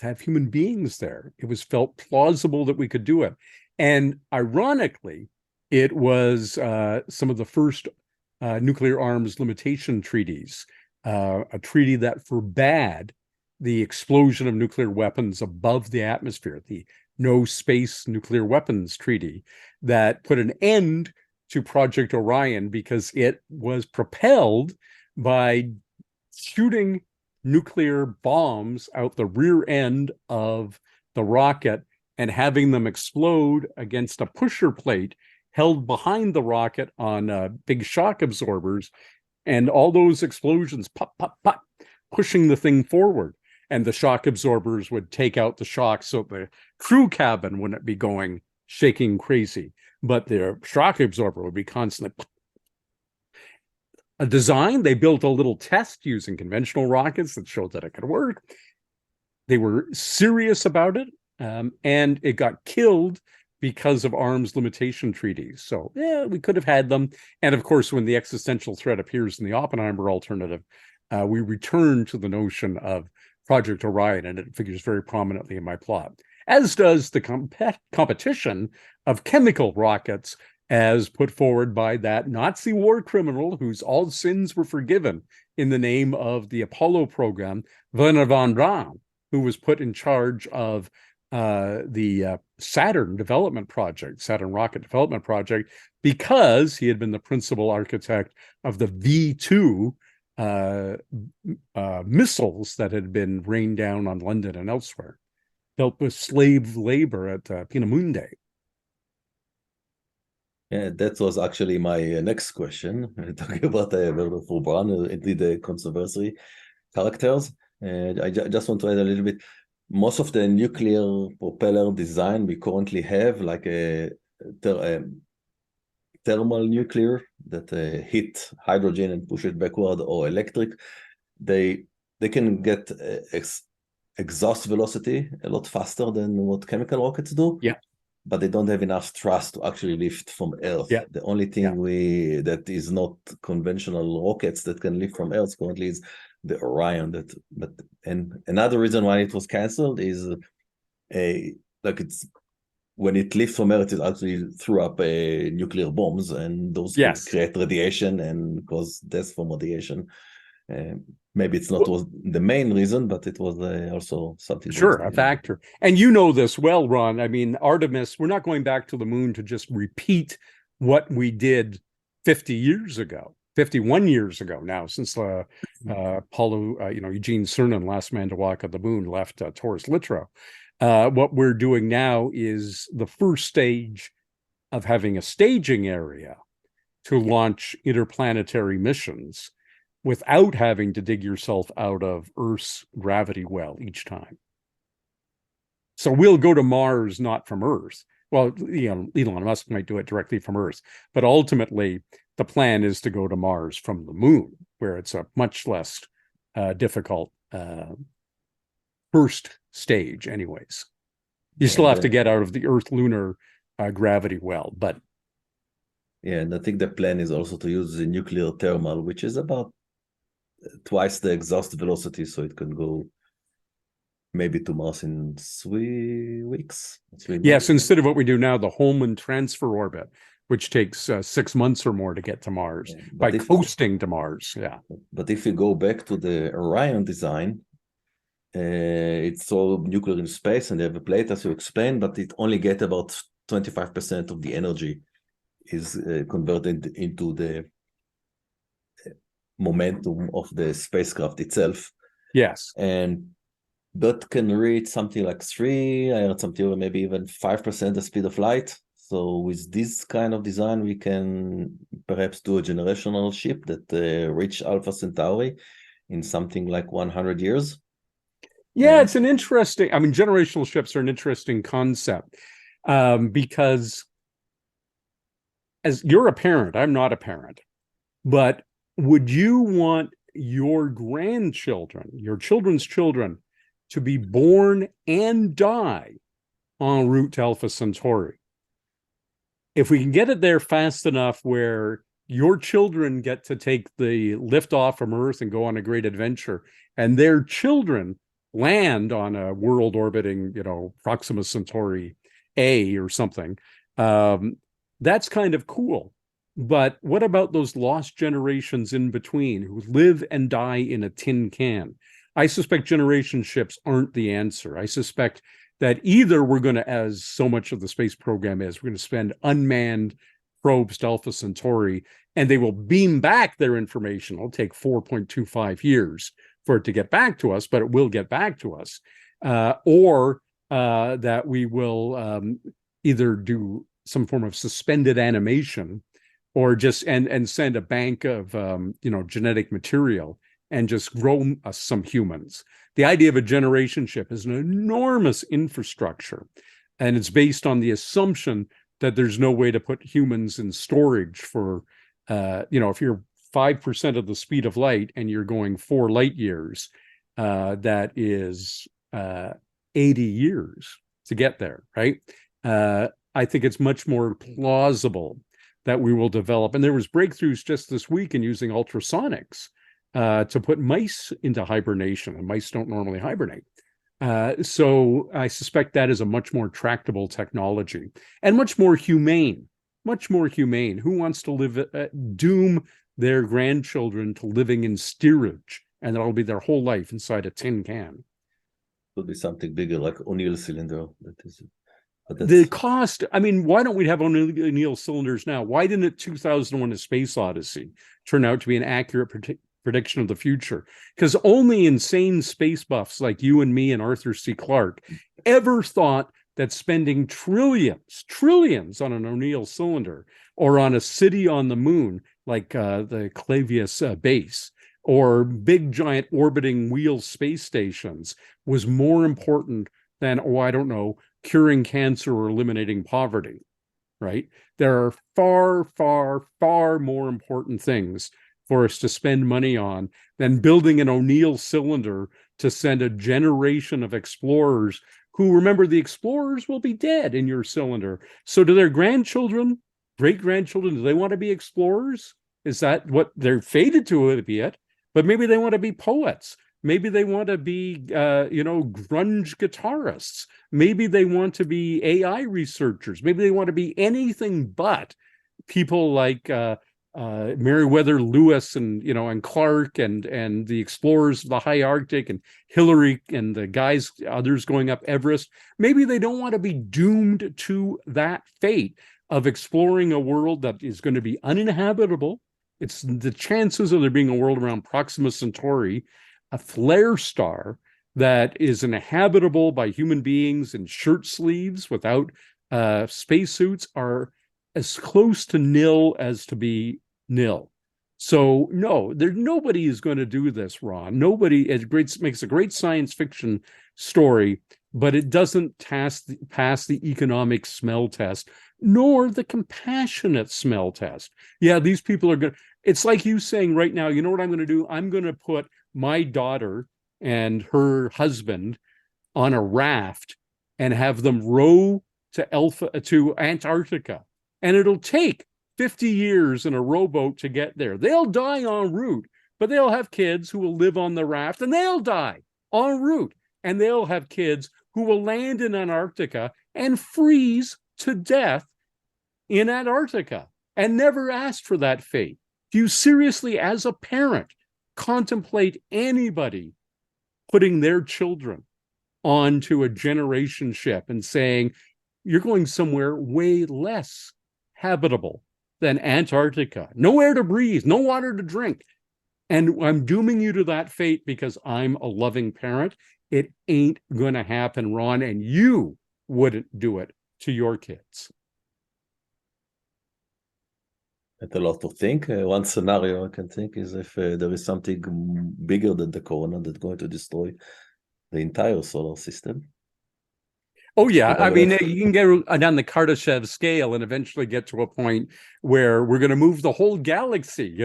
have human beings there, it was felt plausible that we could do it. And ironically, it was some of the first nuclear arms limitation treaties, a treaty that forbade the explosion of nuclear weapons above the atmosphere, the No Space Nuclear Weapons Treaty, that put an end to Project Orion because it was propelled by shooting nuclear bombs out the rear end of the rocket and having them explode against a pusher plate held behind the rocket on big shock absorbers, and all those explosions, pop, pop, pop, pushing the thing forward. And the shock absorbers would take out the shock so the crew cabin wouldn't be going shaking crazy, but the shock absorber would be constantly. A design, they built a little test using conventional rockets that showed that it could work. They were serious about it, and it got killed because of arms limitation treaties. So, yeah, we could have had them. And of course, when the existential threat appears in the Oppenheimer alternative, we return to the notion of Project Orion, and it figures very prominently in my plot, as does the competition of chemical rockets as put forward by that Nazi war criminal whose all sins were forgiven in the name of the Apollo program, Wernher von Braun, who was put in charge of the Saturn development project, Saturn rocket development project, because he had been the principal architect of the V2 missiles that had been rained down on London and elsewhere, built with slave labor at Peenemünde. Yeah, that was actually my next question. Talking about Wernher von Braun, indeed the controversy characters. And I just want to add a little bit. Most of the nuclear propeller design we currently have, like a thermal nuclear that hit hydrogen and push it backward, or electric, they can get exhaust velocity a lot faster than what chemical rockets do. Yeah. But they don't have enough thrust to actually lift from Earth. Yeah. The only thing that is not conventional rockets that can lift from Earth currently is the Orion. And another reason why it was canceled is it's when it lifts from Earth, it actually threw up nuclear bombs, and those could create radiation and cause death from radiation. Maybe it's not was the main reason, but it was also something. Sure, a factor. And you know this well, Ron. I mean, Artemis, we're not going back to the moon to just repeat what we did 50 years ago, 51 years ago now, since Apollo, Eugene Cernan, last man to walk on the moon, left Taurus Littrow. What we're doing now is the first stage of having a staging area to launch interplanetary missions without having to dig yourself out of Earth's gravity well each time. So we'll go to Mars, not from Earth. Well, Elon Musk might do it directly from Earth, but ultimately the plan is to go to Mars from the moon, where it's a much less difficult first stage anyways. You still have to get out of the Earth lunar gravity well, but. Yeah, and I think the plan is also to use the nuclear thermal, which is about twice the exhaust velocity, so it can go maybe to Mars in 3 weeks. Yes, instead of what we do now, the Holman transfer orbit, which takes 6 months or more to get to Mars, by coasting to Mars. Yeah. But if you go back to the Orion design, it's all nuclear in space, and they have a plate, as you explained, but it only gets about 25% of the energy is converted into the momentum of the spacecraft itself. Yes. And that can reach something like 3, I heard something maybe even 5% the speed of light. So with this kind of design, we can perhaps do a generational ship that reach Alpha Centauri in something like 100 years. Yeah, it's an interesting, generational ships are an interesting concept because as you're a parent, I'm not a parent, but would you want your grandchildren, your children's children, to be born and die en route to Alpha Centauri. If we can get it there fast enough where your children get to take the lift off from Earth and go on a great adventure, and their children land on a world orbiting, Proxima Centauri A or something, that's kind of cool. But what about those lost generations in between who live and die in a tin can? I suspect generation ships aren't the answer. I suspect that either we're going to, as so much of the space program is, we're going to spend unmanned probes to Alpha Centauri, and they will beam back their information. It'll take 4.25 years for it to get back to us, but it will get back to us. Or that we will either do some form of suspended animation, or just and send a bank of genetic material and just grow us some humans. The idea of a generation ship is an enormous infrastructure, and it's based on the assumption that there's no way to put humans in storage for, if you're 5% of the speed of light and you're going 4 light years, that is 80 years to get there, right? I think it's much more plausible that we will develop. And there was breakthroughs just this week in using ultrasonics to put mice into hibernation, and mice don't normally hibernate. So I suspect that is a much more tractable technology and much more humane. Who wants to doom their grandchildren to living in steerage, and that'll be their whole life inside a tin can? Could be something bigger, like O'Neill cylinder. The cost, why don't we have O'Neill cylinders now? Why didn't it 2001 A Space Odyssey turn out to be an accurate prediction of the future? Because only insane space buffs like you and me and Arthur C. Clarke ever thought that spending trillions on an O'Neill cylinder, or on a city on the moon like the Clavius base, or big giant orbiting wheel space stations was more important than, curing cancer or eliminating poverty, right? There are far, far, far more important things for us to spend money on than building an O'Neill cylinder to send a generation of explorers who, remember, the explorers will be dead in your cylinder. So do their grandchildren, great-grandchildren, do they want to be explorers? Is that what they're fated to be it? But maybe they want to be poets. Maybe they want to be, grunge guitarists. Maybe they want to be AI researchers. Maybe they want to be anything but people like Meriwether Lewis and Clark and the explorers of the high Arctic and Hillary and the others going up Everest. Maybe they don't want to be doomed to that fate of exploring a world that is going to be uninhabitable. It's the chances of there being a world around Proxima Centauri, a flare star that is inhabitable by human beings in shirt sleeves without spacesuits, are as close to nil as to be nil. So no, nobody is going to do this, Ron. Nobody. Makes a great science fiction story, but it doesn't pass the economic smell test, nor the compassionate smell test. Yeah, these people are going. It's like you saying right now, you know what I'm going to do? I'm going to put my daughter and her husband on a raft and have them row to Antarctica, and it'll take 50 years in a rowboat to get there. They'll die en route, but they'll have kids who will live on the raft, and they'll die en route, and they'll have kids who will land in Antarctica and freeze to death in Antarctica and never ask for that fate. Do you seriously, as a parent, contemplate anybody putting their children onto a generation ship and saying, you're going somewhere way less habitable than Antarctica, no air to breathe, no water to drink, and I'm dooming you to that fate because I'm a loving parent? It ain't going to happen, Ron, and you wouldn't do it to your kids. That's a lot to think. One scenario I can think is if there is something bigger than the corona that's going to destroy the entire solar system. Oh yeah, I mean Right? you can get on the Kardashev scale and eventually get to a point where we're going to move the whole galaxy.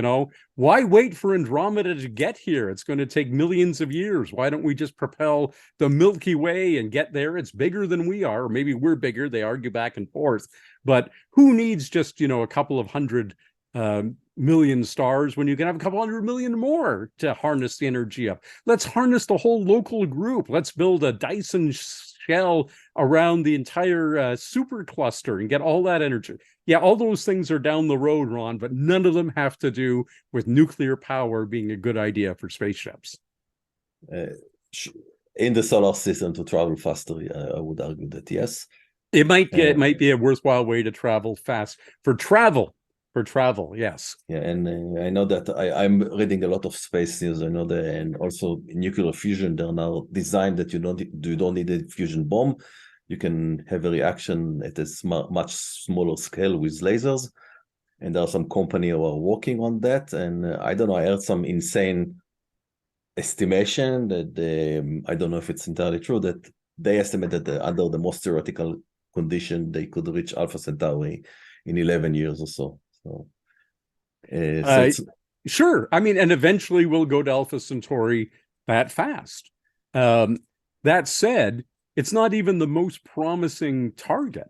Why wait for Andromeda to get here? It's going to take millions of years. Why don't we just propel the Milky Way and get there? It's bigger than we are, or maybe we're bigger. They argue back and forth, but who needs just a couple of hundred million stars when you can have a couple hundred million more to harness the energy up? Let's harness the whole local group. Let's build a Dyson shell around the entire supercluster and get all that energy. Yeah, all those things are down the road, Ron, but none of them have to do with nuclear power being a good idea for spaceships. In the solar system to travel faster, I would argue that yes. It might be a worthwhile way to travel fast for travel. Yes. Yeah, and I know that I'm reading a lot of space news. I know that, and also nuclear fusion. They're now designed that you don't need a fusion bomb. You can have a reaction at a much smaller scale with lasers, and there are some companies who are working on that. And I don't know. I heard some insane estimation that I don't know if it's entirely true, that they estimate that under the most theoretical condition they could reach Alpha Centauri in 11 years or so. Sure. I mean, and eventually we'll go to Alpha Centauri that fast. That said, it's not even the most promising target,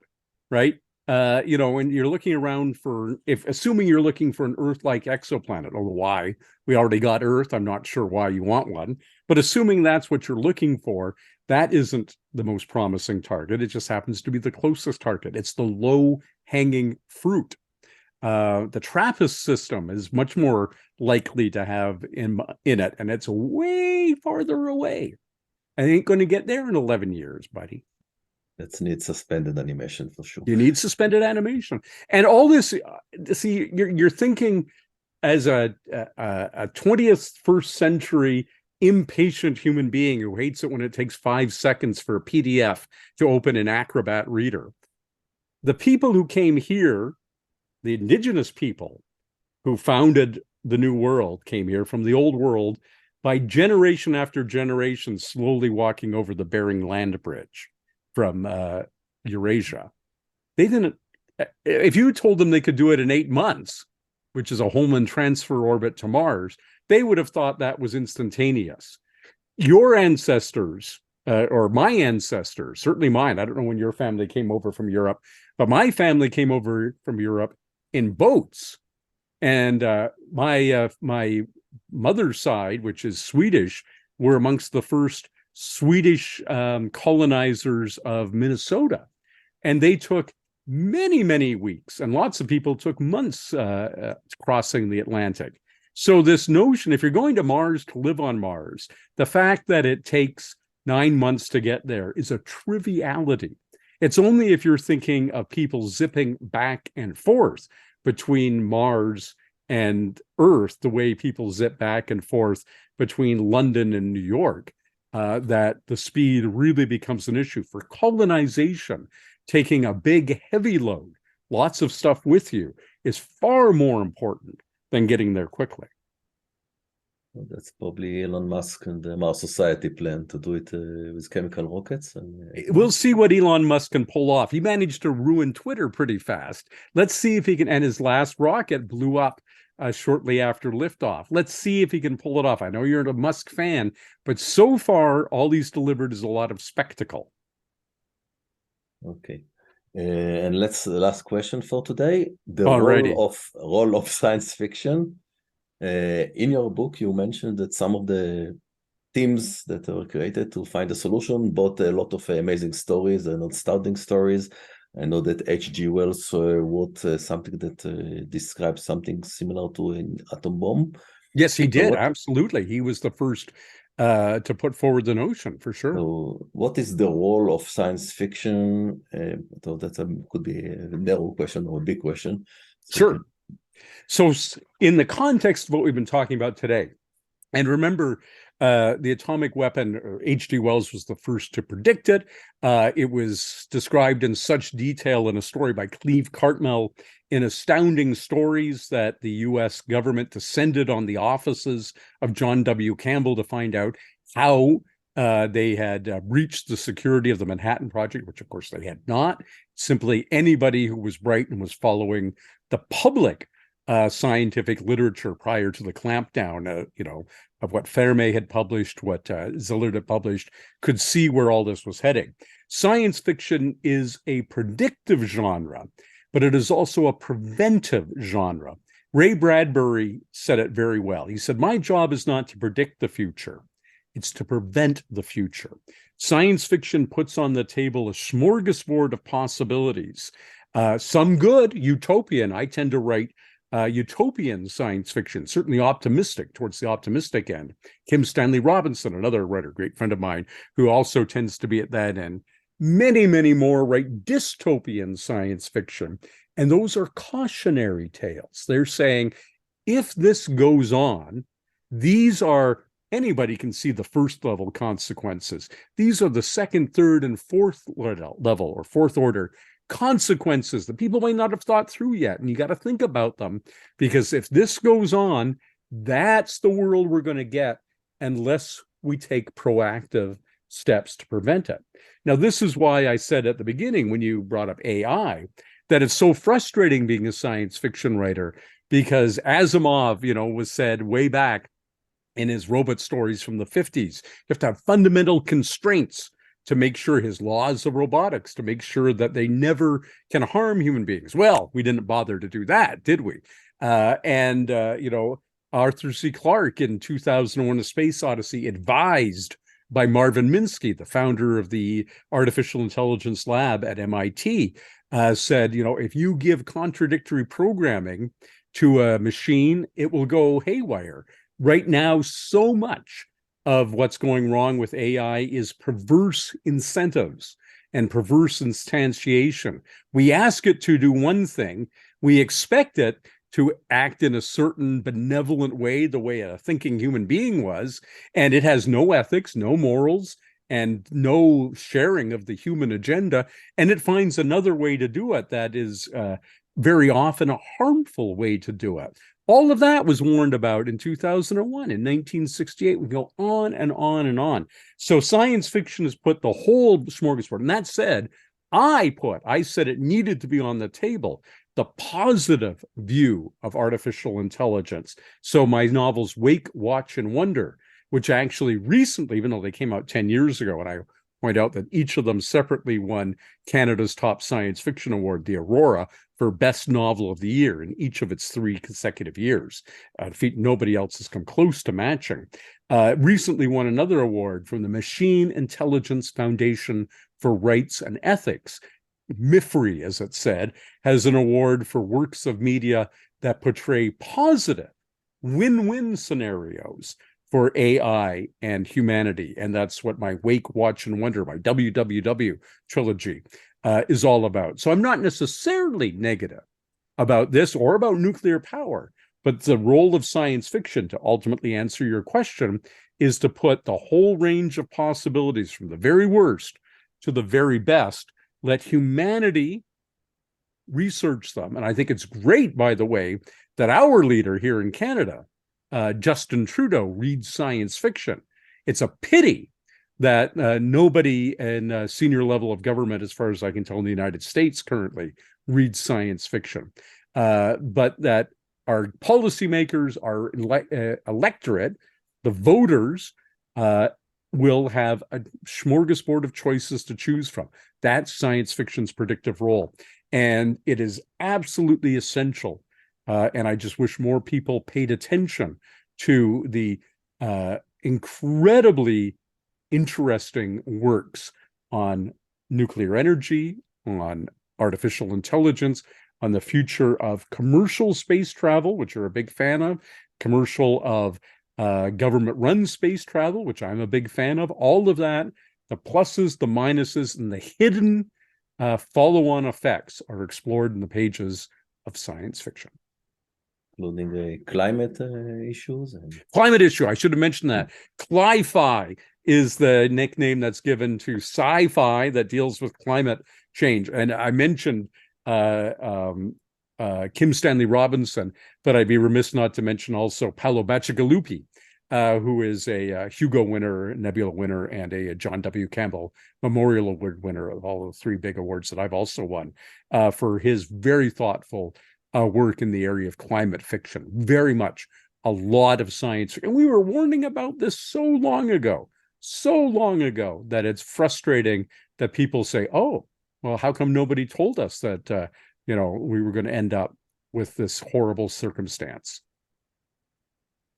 right? When you're looking around assuming you're looking for an Earth-like exoplanet, although why? We already got Earth. I'm not sure why you want one, but assuming that's what you're looking for, that isn't the most promising target. It just happens to be the closest target. It's the low-hanging fruit. The TRAPPIST system is much more likely to have in it, and it's way farther away. I ain't going to get there in 11 years, buddy. That needs suspended animation for sure. You need suspended animation, and all this. See, you're thinking as a 21st century impatient human being who hates it when it takes 5 seconds for a PDF to open an Acrobat reader. The people who came here, the indigenous people who founded the New World, came here from the Old World by generation after generation, slowly walking over the Bering Land Bridge from Eurasia. They didn't. If you told them they could do it in 8 months, which is a Hohmann transfer orbit to Mars, they would have thought that was instantaneous. Your ancestors, or my ancestors, certainly mine, I don't know when your family came over from Europe, but my family came over from Europe in boats. And my mother's side, which is Swedish, were amongst the first Swedish colonizers of Minnesota. And they took many, many weeks, and lots of people took months crossing the Atlantic. So this notion, if you're going to Mars to live on Mars, the fact that it takes 9 months to get there is a triviality. It's only if you're thinking of people zipping back and forth between Mars and Earth, the way people zip back and forth between London and New York, that the speed really becomes an issue. For colonization, taking a big, heavy load, lots of stuff with you, is far more important than getting there quickly. Well, that's probably Elon Musk and the Mars Society plan to do it with chemical rockets. We'll see what Elon Musk can pull off. He managed to ruin Twitter pretty fast. Let's see if he can. And his last rocket blew up shortly after liftoff. Let's see if he can pull it off. I know you're a Musk fan, but so far, all he's delivered is a lot of spectacle. Okay. And the last question for today. The Alrighty. role of science fiction. In your book, you mentioned that some of the teams that were created to find a solution brought a lot of amazing stories and outstanding stories. I know that H.G. Wells wrote something that describes something similar to an atom bomb. Yes, he did. Absolutely. He was the first to put forward the notion, for sure. So what is the role of science fiction? So that could be a narrow question or a big question. Sure. So in the context of what we've been talking about today, and remember, the atomic weapon, H.G. Wells was the first to predict it. It was described in such detail in a story by Cleve Cartmel in Astounding Stories that the U.S. government descended on the offices of John W. Campbell to find out how They had breached the security of the Manhattan Project, which of course they had not. Simply anybody who was bright and was following the public scientific literature prior to the clampdown, of what Fermi had published, what Zillard had published, could see where all this was heading. Science fiction is a predictive genre, but it is also a preventive genre. Ray Bradbury said it very well. He said, "My job is not to predict the future. It's to prevent the future." Science fiction puts on the table a smorgasbord of possibilities. Some good, utopian. I tend to write utopian science fiction, certainly optimistic, towards the optimistic end. Kim Stanley Robinson, another writer, great friend of mine, who also tends to be at that end. Many, many more write dystopian science fiction, and those are cautionary tales. They're saying, if this goes on, these are, anybody can see the first level consequences. These are the second, third, and fourth level or fourth order consequences that people might not have thought through yet. And you got to think about them, because if this goes on, that's the world we're going to get unless we take proactive steps to prevent it. Now, this is why I said at the beginning, when you brought up AI, that it's so frustrating being a science fiction writer, because Asimov, was said way back in his robot stories from the 50s, you have to have fundamental constraints to make sure, his laws of robotics, to make sure that they never can harm human beings. Well, we didn't bother to do that, did we? Arthur C. Clarke in 2001: A Space Odyssey, advised by Marvin Minsky, the founder of the Artificial Intelligence Lab at MIT, said, if you give contradictory programming to a machine, it will go haywire. Right now, so much of what's going wrong with AI is perverse incentives and perverse instantiation. We ask it to do one thing, we expect it to act in a certain benevolent way, the way a thinking human being was, and it has no ethics, no morals, and no sharing of the human agenda, and it finds another way to do it that is very often a harmful way to do it. All of that was warned about in 2001, in 1968. We go on and on and on. So science fiction has put the whole smorgasbord. And that said, I said it needed to be on the table, the positive view of artificial intelligence. So my novels Wake, Watch, and Wonder, which actually recently, even though they came out 10 years ago, and I point out that each of them separately won Canada's top science fiction award, the Aurora, for Best Novel of the Year in each of its 3 consecutive years. Nobody else has come close to matching. Recently won another award from the Machine Intelligence Foundation for Rights and Ethics. MIFRE, as it said, has an award for works of media that portray positive win-win scenarios for AI and humanity. And that's what my Wake, Watch, and Wonder, my WWW trilogy, is all about. So I'm not necessarily negative about this or about nuclear power, but the role of science fiction, to ultimately answer your question, is to put the whole range of possibilities from the very worst to the very best, let humanity research them. And I think it's great, by the way, that our leader here in Canada, Justin Trudeau, reads science fiction. It's a pity that nobody in a senior level of government, as far as I can tell in the United States currently, reads science fiction. But that our policymakers, our electorate, the voters, will have a smorgasbord of choices to choose from. That's science fiction's predictive role. And it is absolutely essential. And I just wish more people paid attention to the incredibly interesting works on nuclear energy, on artificial intelligence, on the future of commercial space travel, which you're a big fan of, commercial of government-run space travel, which I'm a big fan of. All of that, the pluses, the minuses, and the hidden follow-on effects are explored in the pages of science fiction. Including the climate issues? Climate issue, I should have mentioned that. Cli-Fi is the nickname that's given to sci-fi that deals with climate change. And I mentioned Kim Stanley Robinson, but I'd be remiss not to mention also Paolo Bacigalupi, who is a Hugo winner, Nebula winner, and a John W. Campbell Memorial Award winner of all the three big awards that I've also won, for his very thoughtful work in the area of climate fiction. Very much a lot of science. And we were warning about this so long ago that it's frustrating that people say, oh, well, how come nobody told us that, we were going to end up with this horrible circumstance?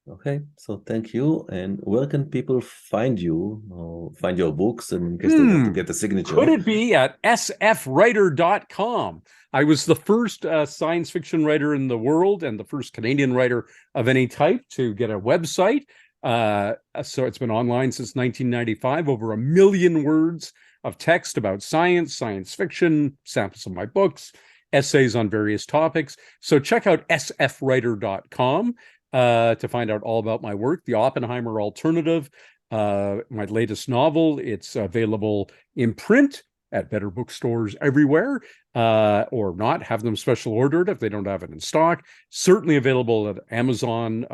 Okay, so thank you. And where can people find you or find your books, and in case they want to get a signature? Could it be at sfwriter.com? I was the first science fiction writer in the world and the first Canadian writer of any type to get a website. So it's been online since 1995, over 1 million words of text about science, science fiction, samples of my books, essays on various topics. So check out sfwriter.com. To find out all about my work. The Oppenheimer Alternative, my latest novel, it's available in print at better bookstores everywhere, or not, have them special ordered if they don't have it in stock. Certainly available at Amazon.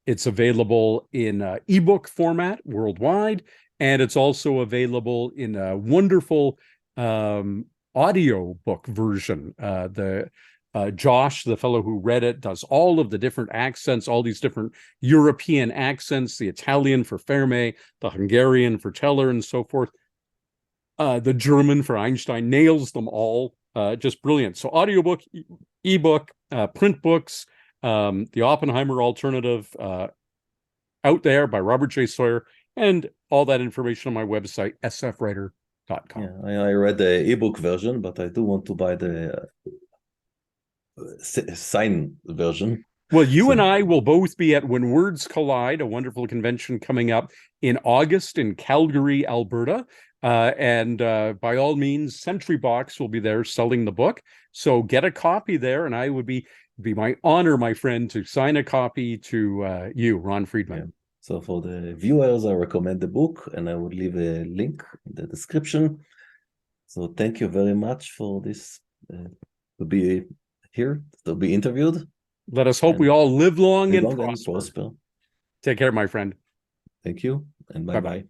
It's available in ebook format worldwide, and it's also available in a wonderful audio book version. Josh, the fellow who read it, does all of the different accents, all these different European accents, the Italian for Fermi, the Hungarian for Teller, and so forth. The German for Einstein, nails them all. Just brilliant. So audiobook, ebook, print books, the Oppenheimer Alternative, out there by Robert J. Sawyer, and all that information on my website, sfwriter.com. Yeah, I read the ebook version, but I do want to buy the sign version. Well, you and I will both be at When Words Collide, a wonderful convention coming up in August in Calgary, Alberta. And by all means, Sentry Box will be there selling the book. So get a copy there, and I would be my honor, my friend, to sign a copy to you, Ron Friedman. Yeah. So for the viewers, I recommend the book, and I would leave a link in the description. So thank you very much for this, to be here, to be interviewed. Let us hope we all live long and prosper. prosper. Take care, my friend. Thank you, and bye-bye.